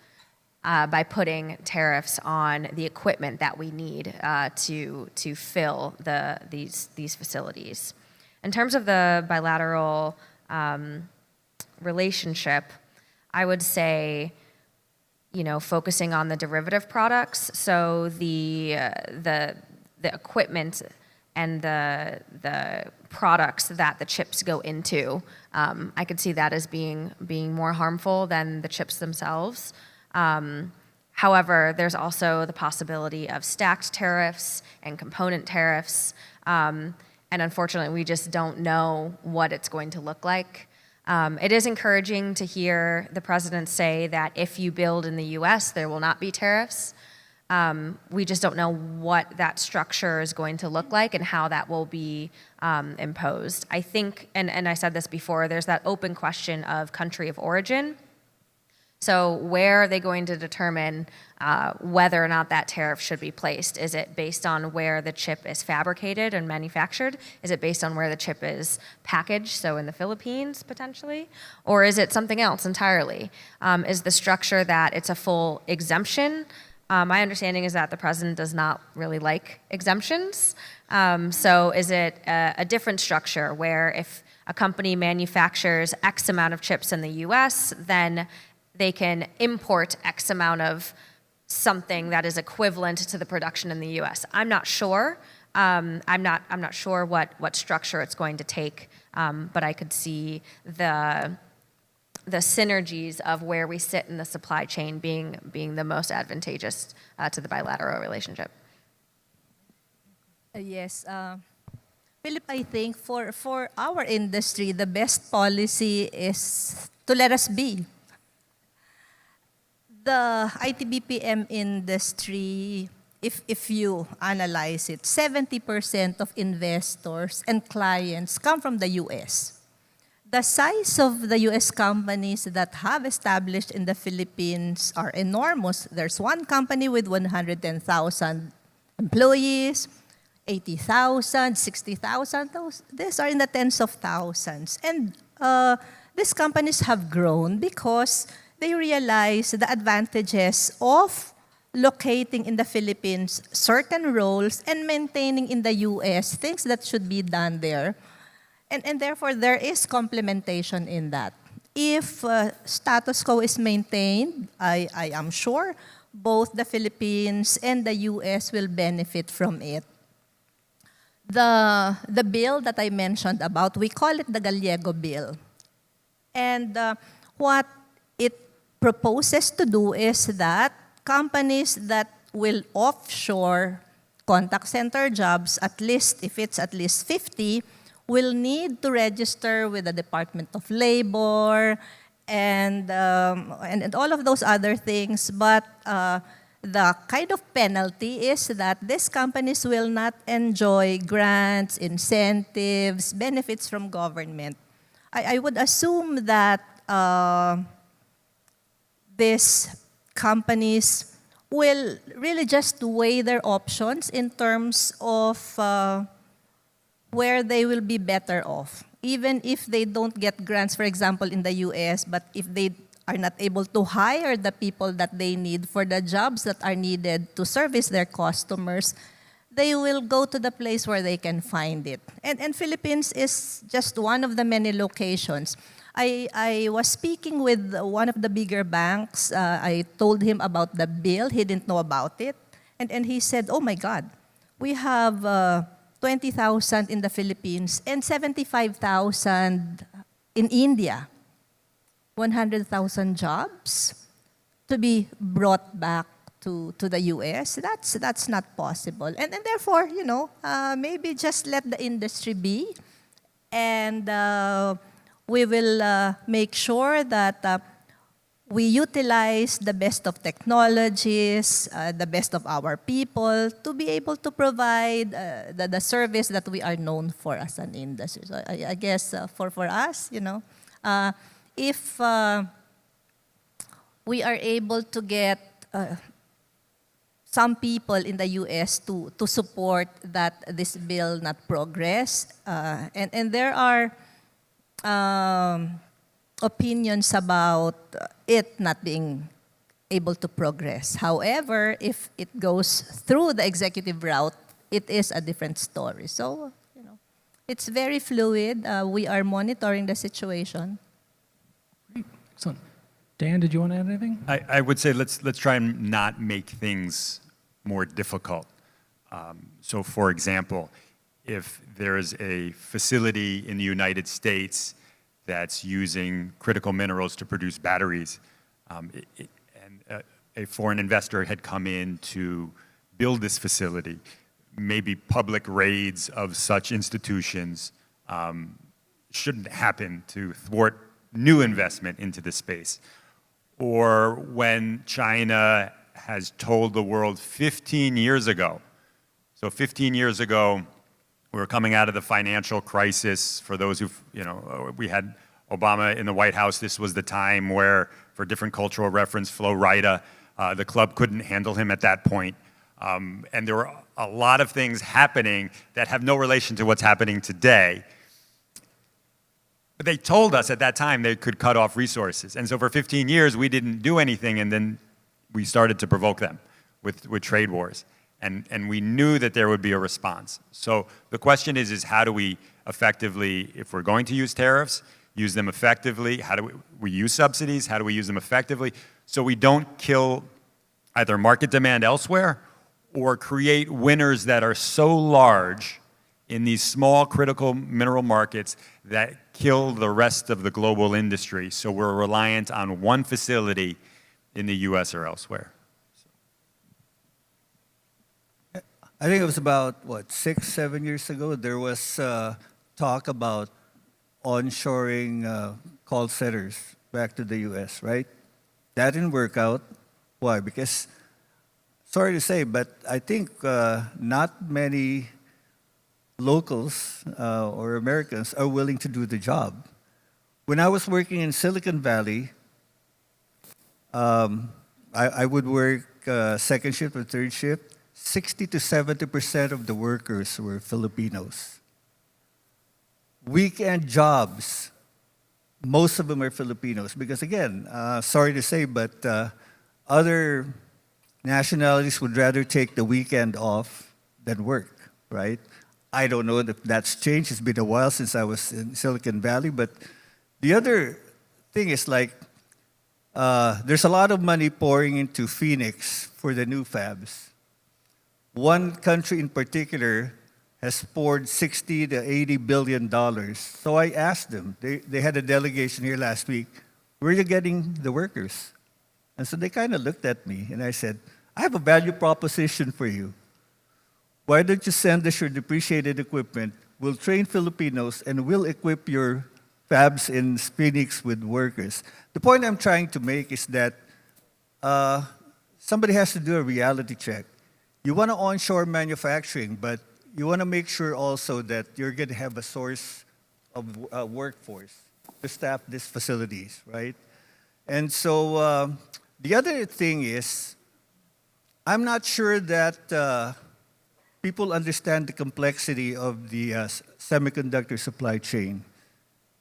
by putting tariffs on the equipment that we need to fill these facilities. In terms of the bilateral relationship, I would say, focusing on the derivative products, so the equipment and the products that the chips go into, I could see that as being more harmful than the chips themselves. However, there's also the possibility of stacked tariffs and component tariffs. And unfortunately, we just don't know what it's going to look like. It is encouraging to hear the president say that if you build in the US, there will not be tariffs. We just don't know what that structure is going to look like and how that will be imposed. I think, and I said this before, there's that open question of country of origin. So where are they going to determine whether or not that tariff should be placed? Is it based on where the chip is fabricated and manufactured? Is it based on where the chip is packaged, so in the Philippines potentially? Or is it something else entirely? Is the structure that it's a full exemption? My understanding is that the president does not really like exemptions. So is it a different structure where if a company manufactures X amount of chips in the US, then they can import X amount of something that is equivalent to the production in the US. I'm not sure. I'm not sure what structure it's going to take, but I could see the synergies of where we sit in the supply chain being the most advantageous to the bilateral relationship. Yes. Philip, I think for our industry, the best policy is to let us be. The IT-BPM industry, if you analyze it, 70% of investors and clients come from the US. The size of the US companies that have established in the Philippines are enormous. There's one company with 110,000 employees, 80,000, 60,000. These are in the tens of thousands. And these companies have grown because they realize the advantages of locating in the Philippines certain roles and maintaining in the US things that should be done there. And therefore, there is complementation in that. If status quo is maintained, I am sure both the Philippines and the US will benefit from it. The bill that I mentioned about, we call it the Gallego Bill. And what it proposes to do is that companies that will offshore contact center jobs, at least if it's at least 50, will need to register with the Department of Labor and all of those other things. But the kind of penalty is that these companies will not enjoy grants, incentives, benefits from government. I would assume that these companies will really just weigh their options in terms of where they will be better off. Even if they don't get grants, for example, in the US, but if they are not able to hire the people that they need for the jobs that are needed to service their customers, they will go to the place where they can find it. And Philippines is just one of the many locations. I was speaking with one of the bigger banks. I told him about the bill. He didn't know about it. And he said, oh my God, we have 20,000 in the Philippines and 75,000 in India. 100,000 jobs to be brought back to the US. That's not possible. And therefore, maybe just let the industry be. And we will make sure that we utilize the best of technologies, the best of our people to be able to provide the service that we are known for as an industry. So I guess for us, if we are able to get some people in the US to support that this bill not progress, and there are opinions about it not being able to progress. However, if it goes through the executive route, it is a different story. So, it's very fluid. We are monitoring the situation. Great. Excellent. Dan, did you want to add anything? I would say let's try and not make things more difficult. So, for example, if there is a facility in the United States that's using critical minerals to produce batteries, and a foreign investor had come in to build this facility, maybe public raids of such institutions shouldn't happen to thwart new investment into the space. Or when China has told the world 15 years ago, so 15 years ago, we were coming out of the financial crisis. For those who, we had Obama in the White House. This was the time where, for different cultural reference, Flo Rida, the club couldn't handle him at that point. And there were a lot of things happening that have no relation to what's happening today. But they told us at that time they could cut off resources. And so for 15 years, we didn't do anything, and then we started to provoke them with trade wars. And we knew that there would be a response. So the question is how do we effectively, if we're going to use tariffs, use them effectively? How do we use subsidies? How do we use them effectively so we don't kill either market demand elsewhere or create winners that are so large in these small critical mineral markets that kill the rest of the global industry, so we're reliant on one facility in the US or elsewhere? I think it was about, 6, 7 years ago, there was talk about onshoring call centers back to the US, right? That didn't work out. Why? Because, sorry to say, but I think not many locals or Americans are willing to do the job. When I was working in Silicon Valley, I would work second shift or third shift. 60 to 70% of the workers were Filipinos. Weekend jobs, most of them are Filipinos. Because again, sorry to say, but other nationalities would rather take the weekend off than work, right? I don't know if that's changed. It's been a while since I was in Silicon Valley. But the other thing is there's a lot of money pouring into Phoenix for the new fabs. One country in particular has poured $60 to $80 billion. So I asked them, they had a delegation here last week, where are you getting the workers? And so they kind of looked at me, and I said, I have a value proposition for you. Why don't you send us your depreciated equipment? We'll train Filipinos, and we'll equip your fabs in Phoenix with workers. The point I'm trying to make is that somebody has to do a reality check. You want to onshore manufacturing, but you want to make sure also that you're going to have a source of workforce to staff these facilities, right? And so the other thing is, I'm not sure that people understand the complexity of the semiconductor supply chain.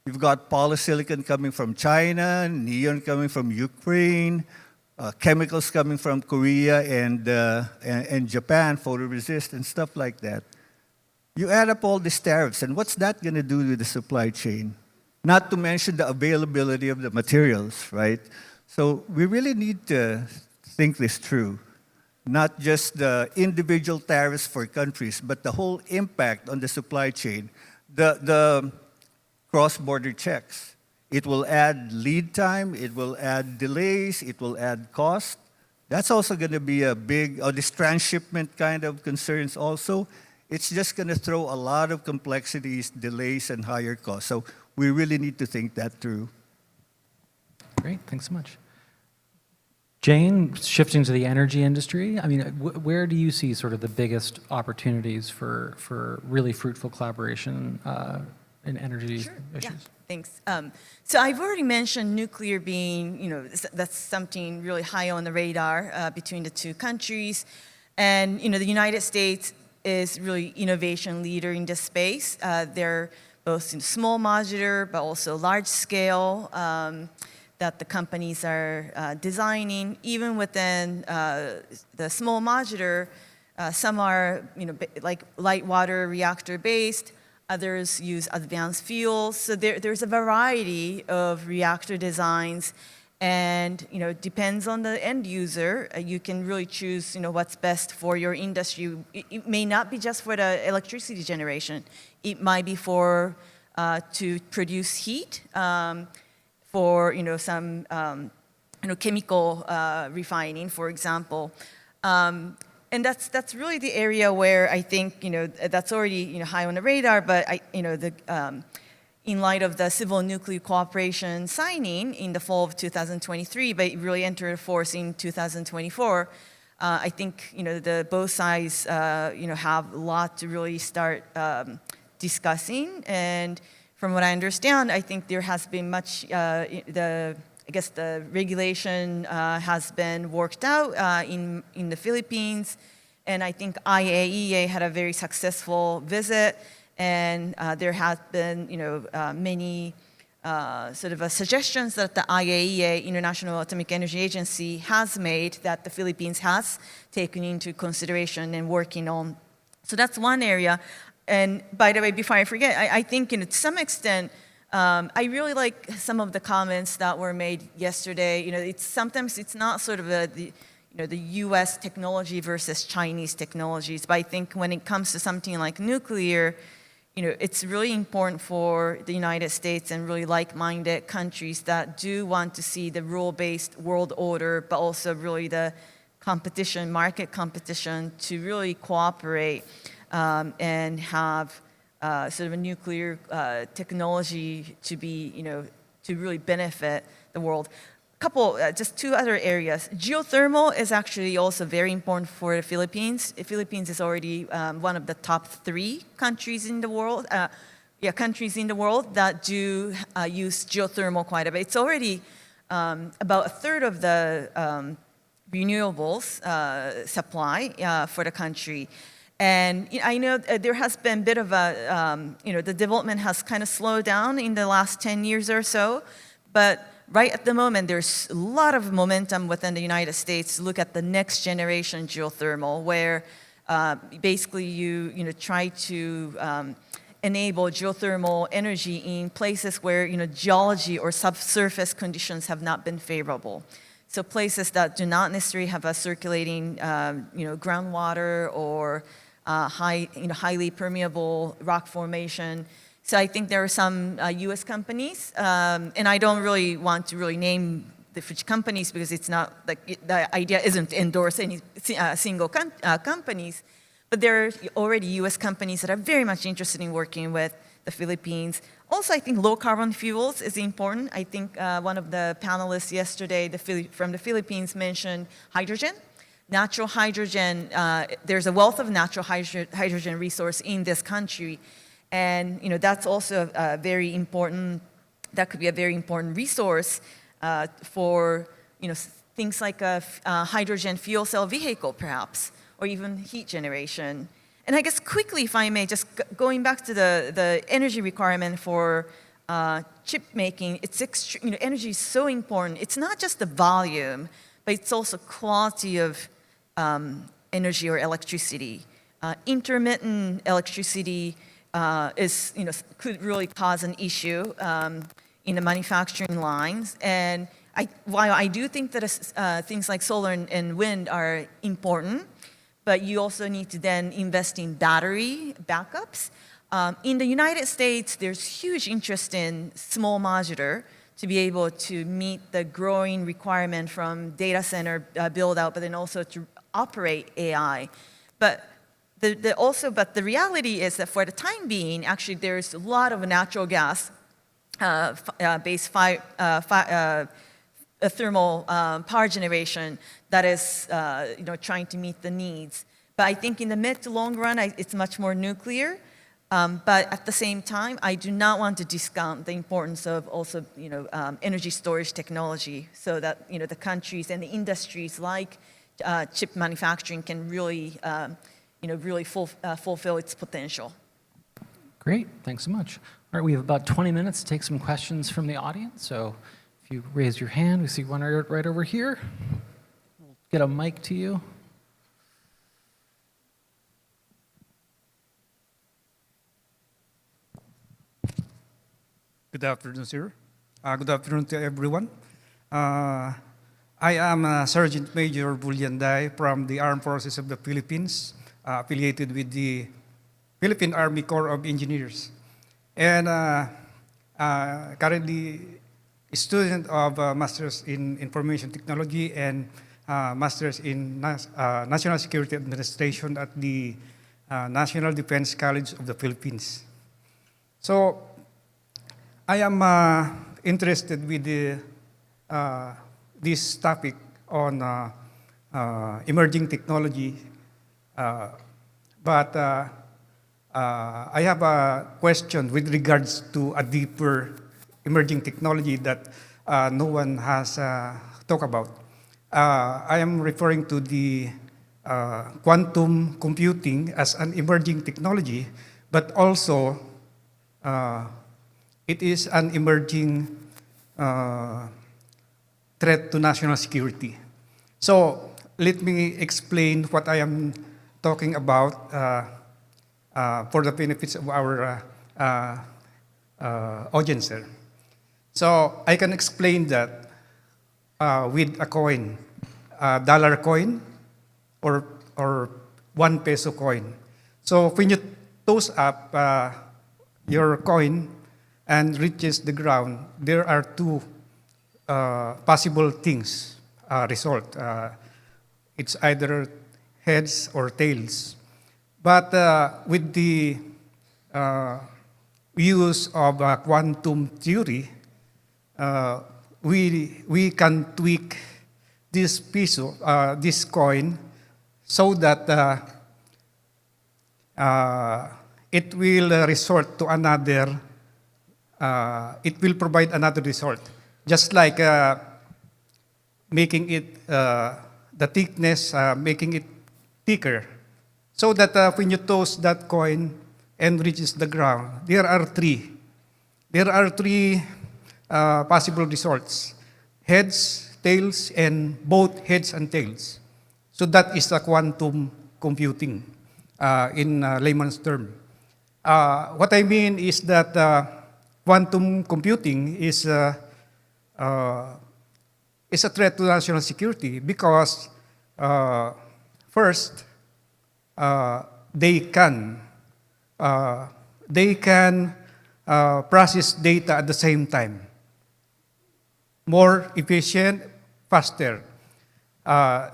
You've got polysilicon coming from China, neon coming from Ukraine, chemicals coming from Korea and Japan, photoresist and stuff like that. You add up all these tariffs, and what's that going to do to the supply chain? Not to mention the availability of the materials, right? So we really need to think this through. Not just the individual tariffs for countries, but the whole impact on the supply chain. The cross-border checks. It will add lead time, it will add delays, it will add cost. That's also going to be a big, or this transshipment kind of concerns also. It's just going to throw a lot of complexities, delays, and higher costs. So we really need to think that through. Great, thanks so much. Jane, shifting to the energy industry, I mean, where do you see sort of the biggest opportunities for really fruitful collaboration in energy issues? Yeah, thanks. So I've already mentioned nuclear being, that's something really high on the radar between the two countries. And, the United States is really innovation leader in this space. They're both in small modular, but also large scale that the companies are designing. Even within the small modular, some are, like light water reactor based. Others use advanced fuels. So there's a variety of reactor designs, and depends on the end user. You can really choose what's best for your industry. It may not be just for the electricity generation. It might be for to produce heat, for some chemical refining, for example. And that's really the area where I think that's already high on the radar. But in light of the civil nuclear cooperation signing in the fall of 2023, but it really entered force in 2024. I think both sides have a lot to really start discussing. And from what I understand, I think there has been much I guess the regulation has been worked out in the Philippines, and I think IAEA had a very successful visit, and there have been many sort of suggestions that the IAEA, International Atomic Energy Agency, has made that the Philippines has taken into consideration and working on. So that's one area. And by the way, before I forget, I think to some extent, I really like some of the comments that were made yesterday. Sometimes it's not sort of the U.S. technology versus Chinese technologies, but I think when it comes to something like nuclear, it's really important for the United States and really like-minded countries that do want to see the rule-based world order, but also really the competition, market competition, to really cooperate and have sort of a nuclear technology to be, to really benefit the world. Just two other areas. Geothermal is actually also very important for the Philippines. The Philippines is already one of the top 3 countries in the world, that do use geothermal quite a bit. It's already about a third of the renewables supply for the country. And I know there has been a bit of a, the development has kind of slowed down in the last 10 years or so, but right at the moment, there's a lot of momentum within the United States to look at the next generation geothermal, where basically you try to enable geothermal energy in places where geology or subsurface conditions have not been favorable. So places that do not necessarily have a circulating groundwater or highly permeable rock formation. So I think there are some U.S. companies, and I don't really want to really name the which companies because it's not like the idea isn't to endorse any single companies, but there are already U.S. companies that are very much interested in working with the Philippines. Also, I think low carbon fuels is important. I think one of the panelists yesterday from the Philippines mentioned hydrogen. Natural hydrogen, there's a wealth of natural hydrogen resource in this country. And that's also a very important, that could be a very important resource for things like a hydrogen fuel cell vehicle perhaps, or even heat generation. And I guess quickly, if I may, just going back to the energy requirement for chip making, energy is so important. It's not just the volume, but it's also quality of energy or electricity. Intermittent electricity could really cause an issue in the manufacturing lines. And while I do think that things like solar and wind are important, but you also need to then invest in battery backups. In the United States, there's huge interest in small modular to be able to meet the growing requirement from data center build out, but then also to operate AI. But the reality is that for the time being, actually, there's a lot of natural gas based thermal power generation that is trying to meet the needs. But I think in the mid to long run, it's much more nuclear. But at the same time, I do not want to discount the importance of also energy storage technology, so that the countries and the industries like chip manufacturing can really really fulfill its potential. Great, thanks so much. All right, we have about 20 minutes to take some questions from the audience. So if you raise your hand, we see one right over here. We'll get a mic to you. Good afternoon, sir. Good afternoon to everyone. I am Sergeant Major Bulyanday from the Armed Forces of the Philippines, affiliated with the Philippine Army Corps of Engineers. And currently student of Masters in Information Technology and Masters in National Security Administration at the National Defense College of the Philippines. So I am interested with this topic on emerging technology, but I have a question with regards to a deeper emerging technology that no one has talked about. I am referring to the quantum computing as an emerging technology, but also it is an emerging threat to national security. So let me explain what I am talking about for the benefits of our audience here. So I can explain that with a coin, a dollar coin or 1 peso coin. So when you toss up your coin and reaches the ground, there are two possible things result. It's either heads or tails. But with the use of quantum theory, we can tweak this this coin, so that it will resort to another. It will provide another result, just like making it the thickness, making it thicker, so that when you toss that coin and reaches the ground, there are three. There are three possible results: heads, tails, and both heads and tails. So that is a quantum computing in layman's term. What I mean is that quantum computing is a threat to national security because first, they can process data at the same time, more efficient, faster.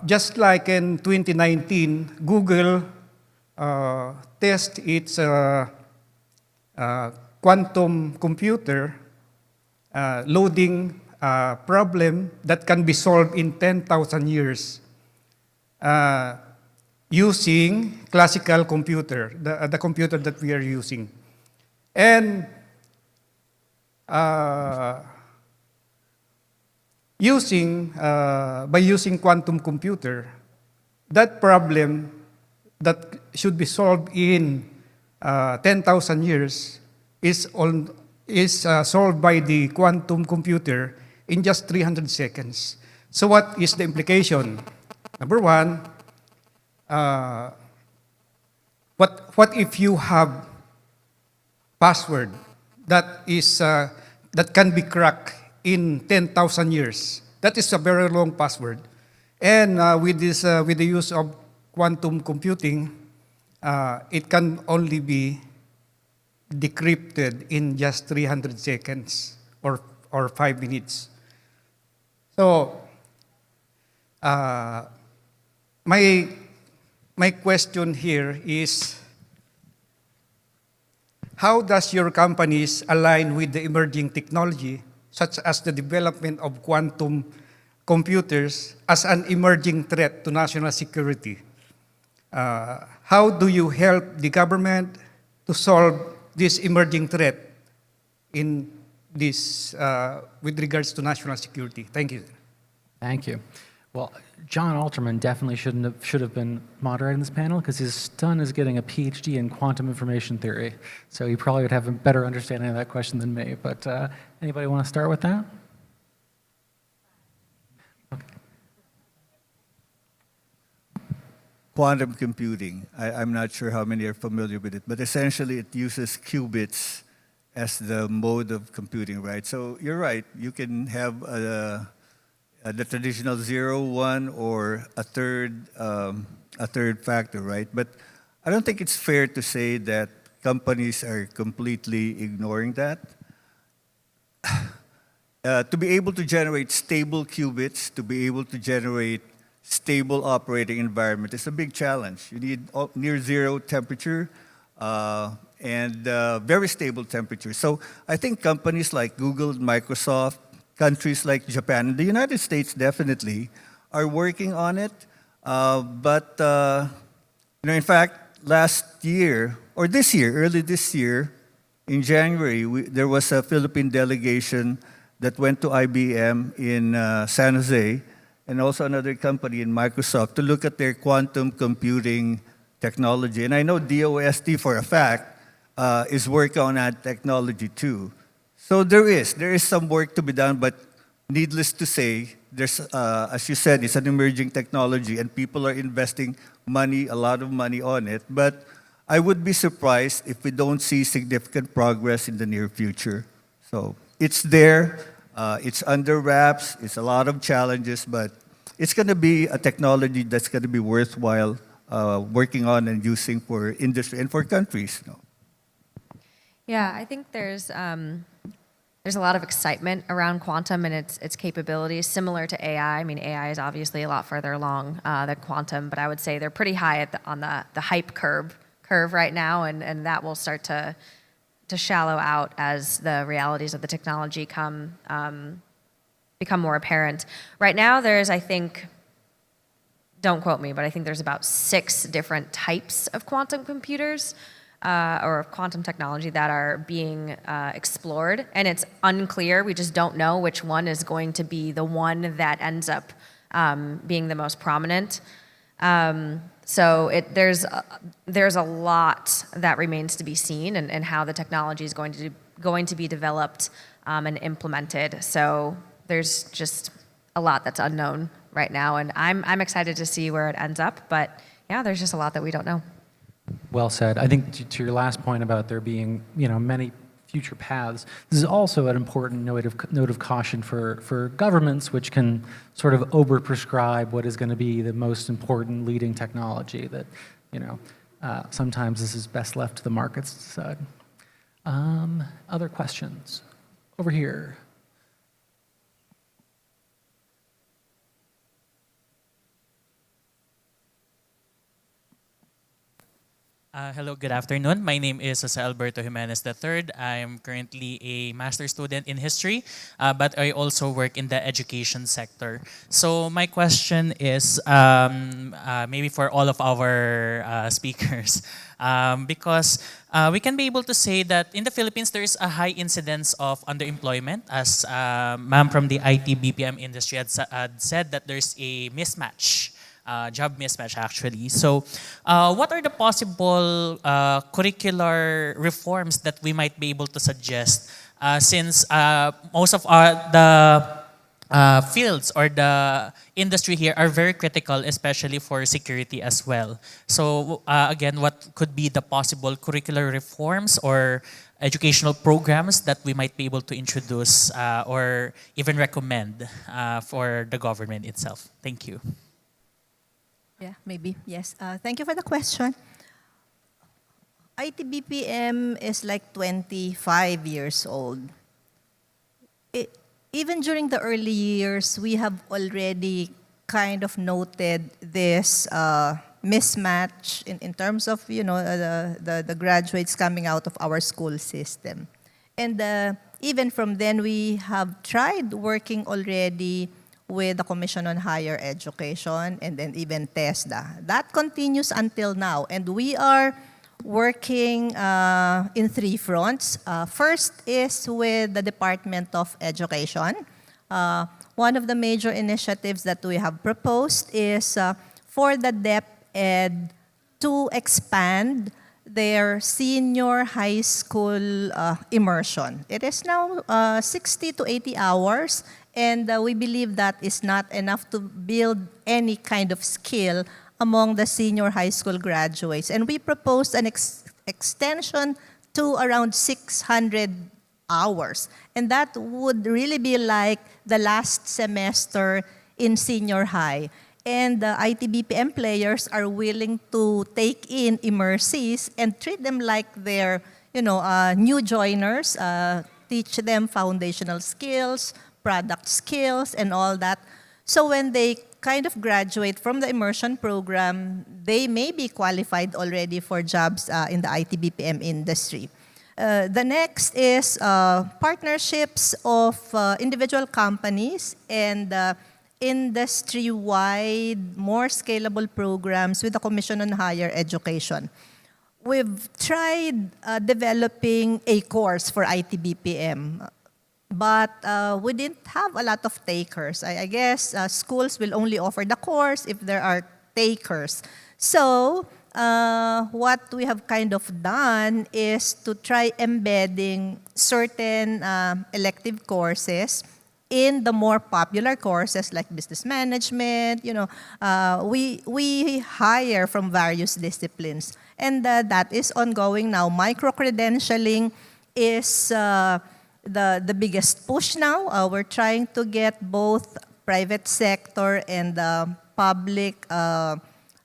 Just like in 2019, Google test its quantum computer loading a problem that can be solved in 10,000 years using classical computer, the computer that we are using. And by using quantum computer, that problem that should be solved in 10,000 years is solved by the quantum computer in just 300 seconds. So what is the implication? Number one, what if you have password that can be cracked in 10,000 years? That is a very long password. And with the use of quantum computing, it can only be decrypted in just 300 seconds or 5 minutes. So my question here is, how does your companies align with the emerging technology, such as the development of quantum computers as an emerging threat to national security? How do you help the government to solve this emerging threat in this with regards to national security? Thank you. Thank you. Well, John Alterman definitely should have been moderating this panel because his son is getting a PhD in quantum information theory. So he probably would have a better understanding of that question than me. But anybody want to start with that? Okay. Quantum computing, I'm not sure how many are familiar with it, but essentially it uses qubits as the mode of computing, right? So you're right, you can have the traditional 0, 1, or a third factor, right? But I don't think it's fair to say that companies are completely ignoring that. to be able to generate stable qubits, to be able to generate stable operating environment is a big challenge. You need near zero temperature and very stable temperature. So I think companies like Google, Microsoft, countries like Japan, and the United States definitely are working on it. In fact, last year, or this year, early this year, in January, there was a Philippine delegation that went to IBM in San Jose, and also another company in Microsoft to look at their quantum computing technology. And I know DOST for a fact is working on that technology too. So there is some work to be done, but needless to say, there's, as you said, it's an emerging technology and people are investing money, a lot of money on it. But I would be surprised if we don't see significant progress in the near future. So it's there, it's under wraps, it's a lot of challenges, but it's going to be a technology that's going to be worthwhile working on and using for industry and for countries. Yeah, I think there's a lot of excitement around quantum and its capabilities, similar to AI. I mean, AI is obviously a lot further along than quantum, but I would say they're pretty high on the hype curve right now, and that will start to shallow out as the realities of the technology become more apparent. Right now, there's, I think, don't quote me, but I think there's about 6 different types of quantum computers or of quantum technology that are being explored, and it's unclear. We just don't know which one is going to be the one that ends up being the most prominent. So there's a lot that remains to be seen, and how the technology is going to be developed and implemented. So there's just a lot that's unknown right now, and I'm excited to see where it ends up. But yeah, there's just a lot that we don't know. Well said. I think to your last point about there being, many future paths, this is also an important note of caution for governments, which can sort of overprescribe what is going to be the most important leading technology. That, sometimes this is best left to the markets to decide. Other questions? Over here. Hello, good afternoon. My name is Jose Alberto Jimenez III. I'm currently a master's student in history, but I also work in the education sector. So my question is maybe for all of our speakers, because we can be able to say that in the Philippines, there is a high incidence of underemployment, as ma'am from the IT-BPM industry had said that there's a mismatch. Job mismatch, actually. So what are the possible curricular reforms that we might be able to suggest, since most of the fields or the industry here are very critical, especially for security as well. So again, what could be the possible curricular reforms or educational programs that we might be able to introduce or even recommend for the government itself? Thank you. Yeah, maybe, yes. Thank you for the question. IT-BPM is like 25 years old. Even during the early years, we have already kind of noted this mismatch in terms of, the graduates coming out of our school system. And even from then, we have tried working already with the Commission on Higher Education and then even TESDA. That continues until now. And we are working in 3 fronts. First is with the Department of Education. One of the major initiatives that we have proposed is for the DepEd to expand their senior high school immersion. It is now 60 to 80 hours, and we believe that is not enough to build any kind of skill among the senior high school graduates. And we proposed an extension to around 600 hours. And that would really be like the last semester in senior high. And the IT-BPM players are willing to take in immersees and treat them like they're, new joiners, teach them foundational skills, product skills and all that. So when they kind of graduate from the immersion program, they may be qualified already for jobs in the IT-BPM industry. The next is partnerships of individual companies and industry-wide, more scalable programs with the Commission on Higher Education. We've tried developing a course for IT-BPM, but we didn't have a lot of takers. I guess schools will only offer the course if there are takers. So what we have kind of done is to try embedding certain elective courses in the more popular courses like business management. We hire from various disciplines. And that is ongoing now. Micro-credentialing is the biggest push now. We're trying to get both private sector and public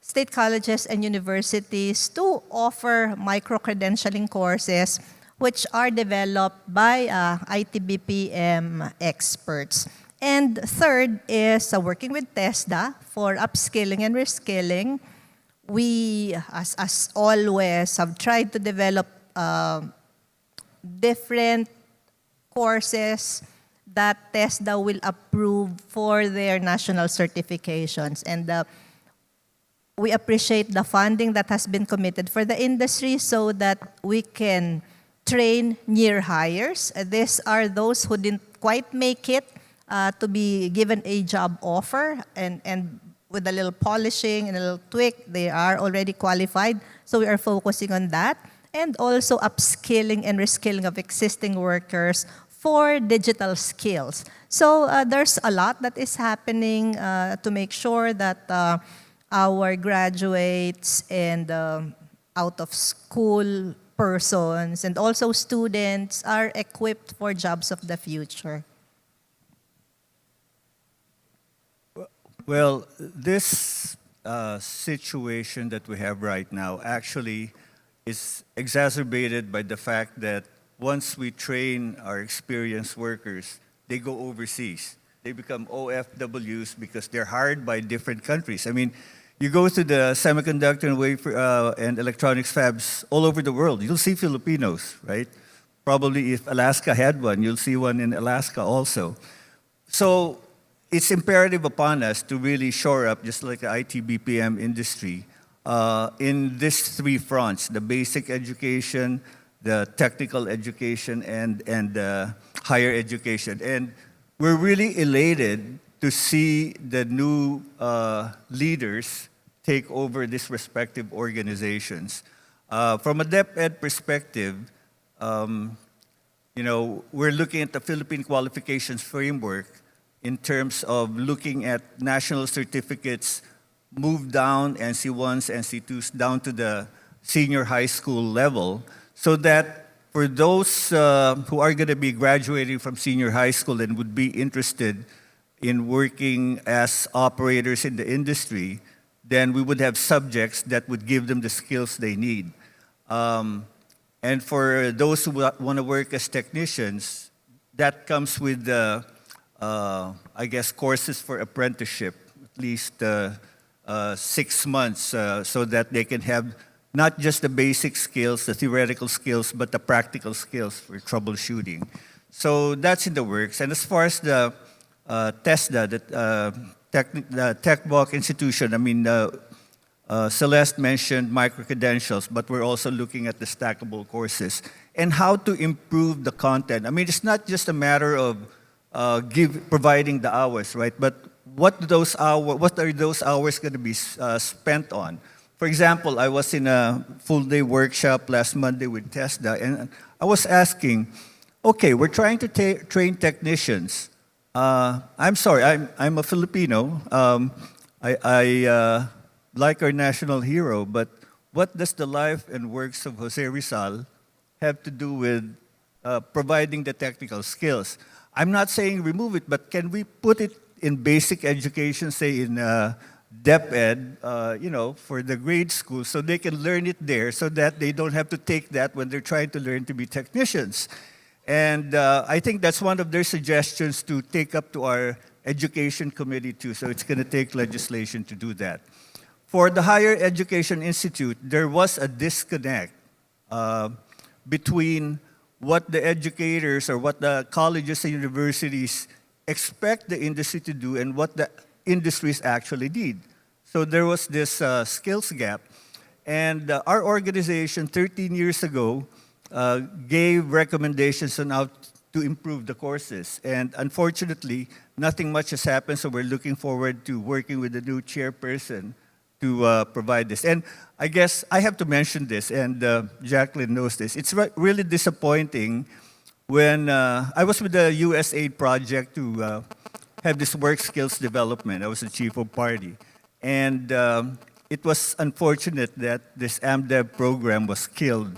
state colleges and universities to offer micro-credentialing courses which are developed by IT-BPM experts. And third is working with TESDA for upskilling and reskilling. We, as always, have tried to develop different courses that TESDA will approve for their national certifications. And we appreciate the funding that has been committed for the industry so that we can train near hires. These are those who didn't quite make it to be given a job offer, and with a little polishing and a little tweak, they are already qualified. So we are focusing on that. And also upskilling and reskilling of existing workers for digital skills. So there's a lot that is happening to make sure that our graduates and out-of-school persons and also students are equipped for jobs of the future. Well, this situation that we have right now actually is exacerbated by the fact that once we train our experienced workers, they go overseas. They become OFWs because they're hired by different countries. I mean, you go to the semiconductor and wafer and electronics fabs all over the world, you'll see Filipinos, right? Probably if Alaska had one, you'll see one in Alaska also. So it's imperative upon us to really shore up, just like the IT-BPM industry, in these three fronts: the basic education, the technical education, and higher education. And we're really elated to see the new leaders take over these respective organizations. From a DepEd perspective, we're looking at the Philippine Qualifications Framework in terms of looking at national certificates moved down, NC1s, NC2s, down to the senior high school level, so that for those who are going to be graduating from senior high school and would be interested in working as operators in the industry, then we would have subjects that would give them the skills they need. And for those who want to work as technicians, that comes with the courses for apprenticeship, at least 6 months, so that they can have not just the basic skills, the theoretical skills, but the practical skills for troubleshooting. So that's in the works. And as far as the TESDA, the TechVoc institution, Celeste mentioned micro-credentials, but we're also looking at the stackable courses and how to improve the content. It's not just a matter of providing the hours, right? But what are those hours going to be spent on? For example, I was in a full-day workshop last Monday with TESDA, and I was asking, okay, we're trying to train technicians. I'm sorry, I'm a Filipino. I like our national hero, but what does the life and works of Jose Rizal have to do with providing the technical skills? I'm not saying remove it, but can we put it in basic education, say in DepEd, for the grade school, so they can learn it there, so that they don't have to take that when they're trying to learn to be technicians. And I think that's one of their suggestions to take up to our education committee too. So it's going to take legislation to do that. For the Higher Education Institute, there was a disconnect between what the educators or what the colleges and universities expect the industry to do and what the industries actually need. So there was this skills gap. And our organization 13 years ago gave recommendations on how to improve the courses. And unfortunately, nothing much has happened, so we're looking forward to working with the new chairperson to provide this. And I guess I have to mention this, and Jaclyn knows this. It's really disappointing when I was with the USAID project to have this work skills development. I was the chief of party. And it was unfortunate that this AMDEV program was killed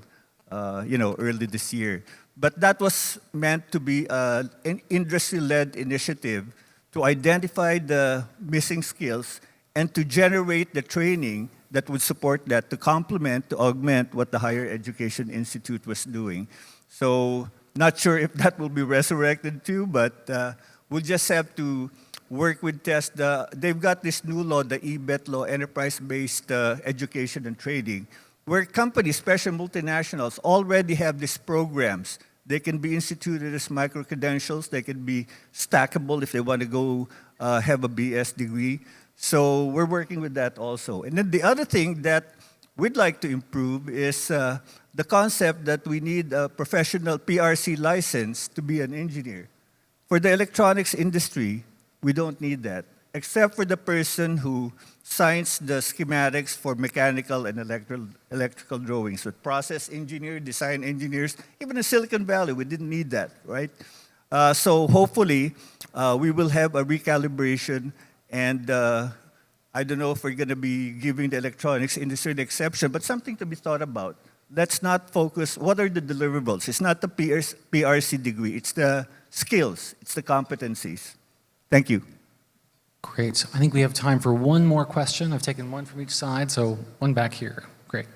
early this year. But that was meant to be an industry-led initiative to identify the missing skills and to generate the training that would support that, to complement, to augment what the Higher Education Institute was doing. So not sure if that will be resurrected too, but we'll just have to work with TEST. They've got this new law, the EBET law, enterprise-based education and training, where companies, especially multinationals, already have these programs. They can be instituted as micro-credentials. They can be stackable if they want to go have a BS degree. So we're working with that also. And then the other thing that we'd like to improve is the concept that we need a professional PRC license to be an engineer. For the electronics industry, we don't need that, except for the person who signs the schematics for mechanical and electrical drawings. With process engineer, design engineers, even in Silicon Valley, we didn't need that, right? So hopefully, we will have a recalibration, and I don't know if we're going to be giving the electronics industry an exception, but something to be thought about. Let's not focus, what are the deliverables? It's not the PRC degree, it's the skills, it's the competencies. Thank you. Great. So I think we have time for one more question. I've taken one from each side, so one back here. Great.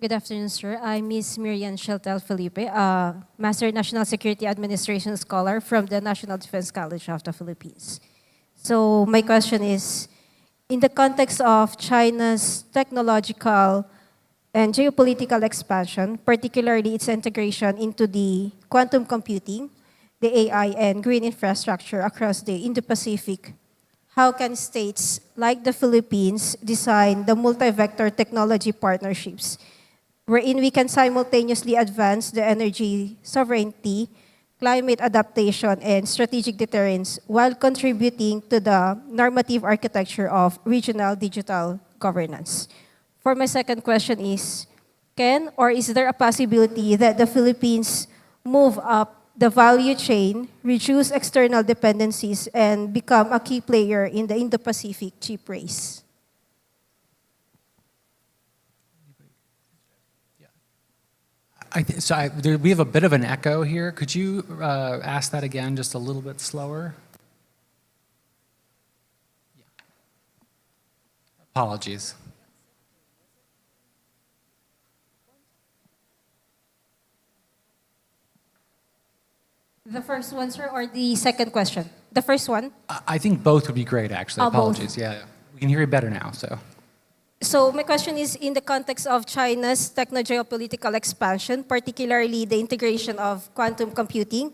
Good afternoon, sir. I'm Ms. Miriam Sheltel Felipe, Master National Security Administration Scholar from the National Defense College of the Philippines. So my question is, in the context of China's technological and geopolitical expansion, particularly its integration into the quantum computing, the AI, and green infrastructure across the Indo-Pacific, how can states like the Philippines design the multi-vector technology partnerships wherein we can simultaneously advance the energy sovereignty, climate adaptation, and strategic deterrence while contributing to the normative architecture of regional digital governance? For my second question is, can or is there a possibility that the Philippines move up the value chain, reduce external dependencies, and become a key player in the Indo-Pacific chip race? We have a bit of an echo here. Could you ask that again just a little bit slower? Yeah. Apologies. The first one, sir, or the second question? The first one? I think both would be great, actually. Oh, both. Apologies. Yeah, we can hear you better now, so. So my question is, in the context of China's techno-geopolitical expansion, particularly the integration of quantum computing,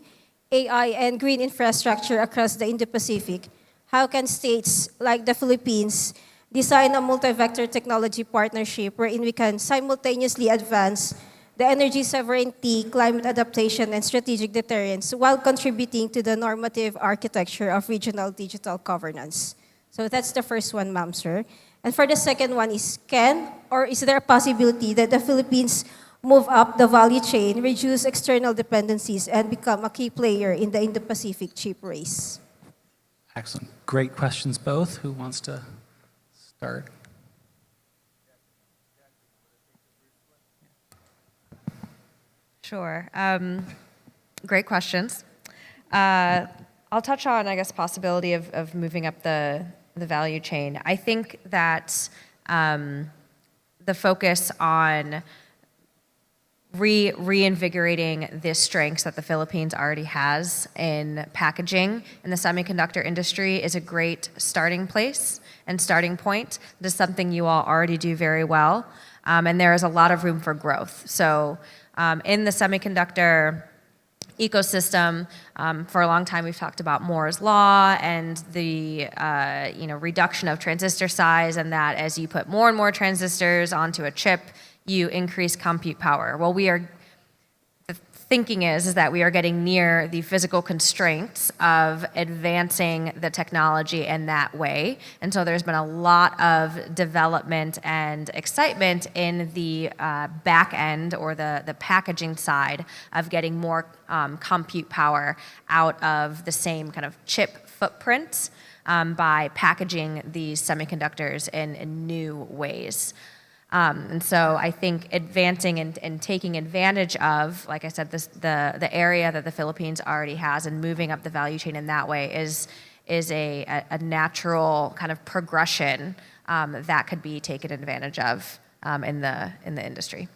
AI, and green infrastructure across the Indo-Pacific, how can states like the Philippines design a multi-vector technology partnership wherein we can simultaneously advance the energy sovereignty, climate adaptation, and strategic deterrence while contributing to the normative architecture of regional digital governance? So that's the first one, ma'am, sir. And for the second one is, can or is there a possibility that the Philippines move up the value chain, reduce external dependencies, and become a key player in the Indo-Pacific chip race? Excellent. Great questions both. Who wants to start? Sure. Great questions. I'll touch on, I guess, possibility of moving up the value chain. I think that the focus on reinvigorating the strengths that the Philippines already has in packaging in the semiconductor industry is a great starting place and starting point. This is something you all already do very well, and there is a lot of room for growth. So in the semiconductor ecosystem, for a long time we've talked about Moore's law and the reduction of transistor size, and that as you put more and more transistors onto a chip, you increase compute power. Well, the thinking is that we are getting near the physical constraints of advancing the technology in that way. And so there's been a lot of development and excitement in the back end or the packaging side of getting more compute power out of the same kind of chip footprint by packaging these semiconductors in new ways. And so I think advancing and taking advantage of, like I said, the area that the Philippines already has and moving up the value chain in that way is a natural kind of progression that could be taken advantage of in the industry.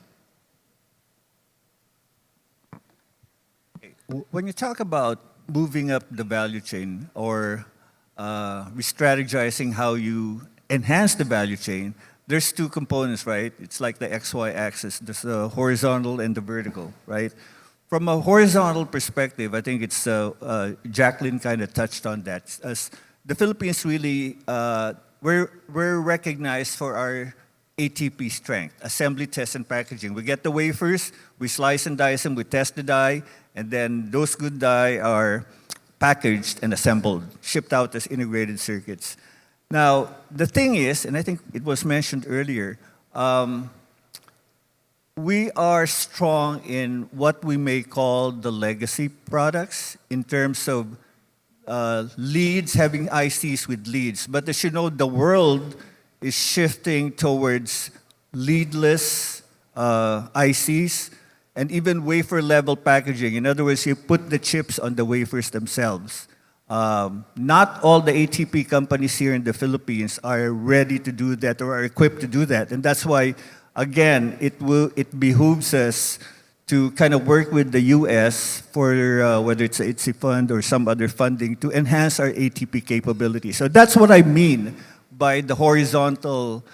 When you talk about moving up the value chain or re-strategizing how you enhance the value chain, there's two components, right? It's like the XY axis. There's the horizontal and the vertical, right? From a horizontal perspective, I think it's Jaclyn kind of touched on that. As the Philippines really, we're recognized for our ATP strength, assembly, test, and packaging. We get the wafers, we slice and dice them, we test the die, and then those good die are packaged and assembled, shipped out as integrated circuits. Now, the thing is, and I think it was mentioned earlier, we are strong in what we may call the legacy products in terms of leads, having ICs with leads. But as you know, the world is shifting towards leadless ICs and even wafer-level packaging. In other words, you put the chips on the wafers themselves. Not all the ATP companies here in the Philippines are ready to do that or are equipped to do that. And that's why, again, it behooves us to kind of work with the US for whether it's a ITSI fund or some other funding to enhance our ATP capability. So that's what I mean by the horizontal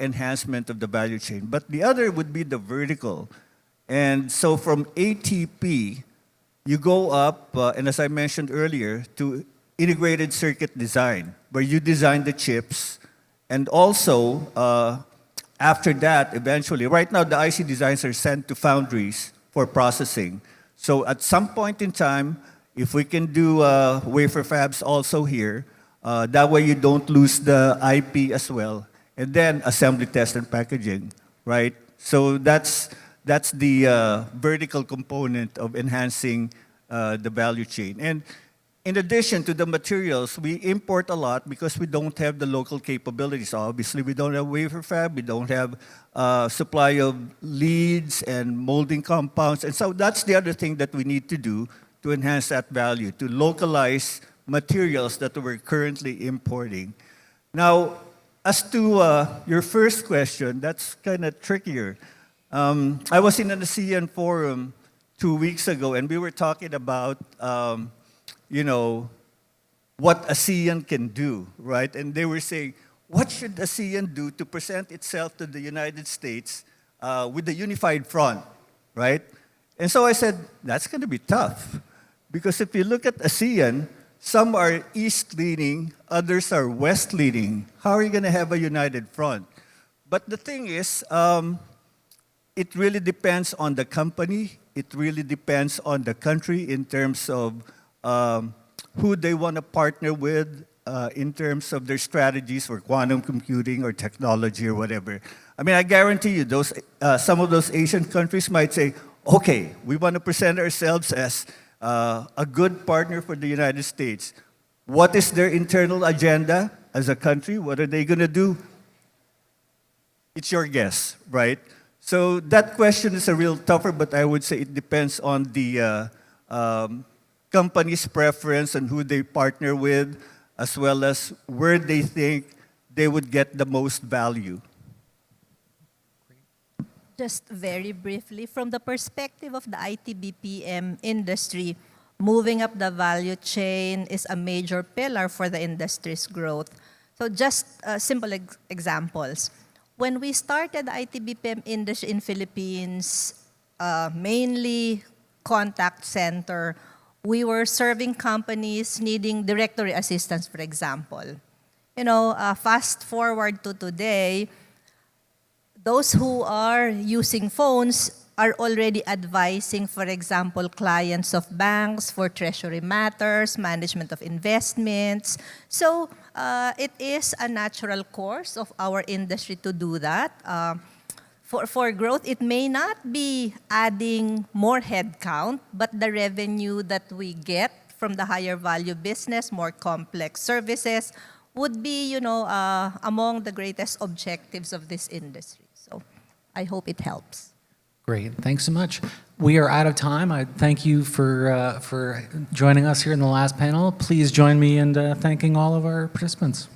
enhancement of the value chain. But the other would be the vertical. And so from ATP, you go up, and as I mentioned earlier, to integrated circuit design, where you design the chips, and also, after that, eventually, right now the IC designs are sent to foundries for processing. So at some point in time, if we can do wafer fabs also here, that way you don't lose the IP as well, and then assembly, test, and packaging, right? So that's the vertical component of enhancing the value chain. And in addition to the materials, we import a lot because we don't have the local capabilities. Obviously, we don't have wafer fab, we don't have supply of leads and molding compounds. And so that's the other thing that we need to do to enhance that value, to localize materials that we're currently importing. Now, as to your first question, that's kind of trickier. I was in an ASEAN forum 2 weeks ago, and we were talking about, what ASEAN can do, right? And they were saying, what should ASEAN do to present itself to the United States with a unified front, right? And so I said, that's going to be tough. Because if you look at ASEAN, some are east-leaning, others are west-leaning. How are you going to have a united front? But the thing is, it really depends on the company. It really depends on the country in terms of who they want to partner with in terms of their strategies for quantum computing or technology or whatever. I mean, I guarantee you, some of those Asian countries might say, okay, we want to present ourselves as a good partner for the United States. What is their internal agenda as a country? What are they going to do? It's your guess, right? So that question is a real tougher, but I would say it depends on the company's preference and who they partner with, as well as where they think they would get the most value. Just very briefly, from the perspective of the IT-BPM industry, moving up the value chain is a major pillar for the industry's growth. So just simple examples. When we started the IT-BPM industry in Philippines, mainly contact center, we were serving companies needing directory assistance, for example. You know, fast forward to today, those who are using phones are already advising, for example, clients of banks for treasury matters, management of investments. So it is a natural course of our industry to do that. For growth, it may not be adding more headcount, but the revenue that we get from the higher value business, more complex services, would be, among the greatest objectives of this industry. So I hope it helps. Great, thanks so much. We are out of time. I thank you for joining us here in the last panel. Please join me in thanking all of our participants.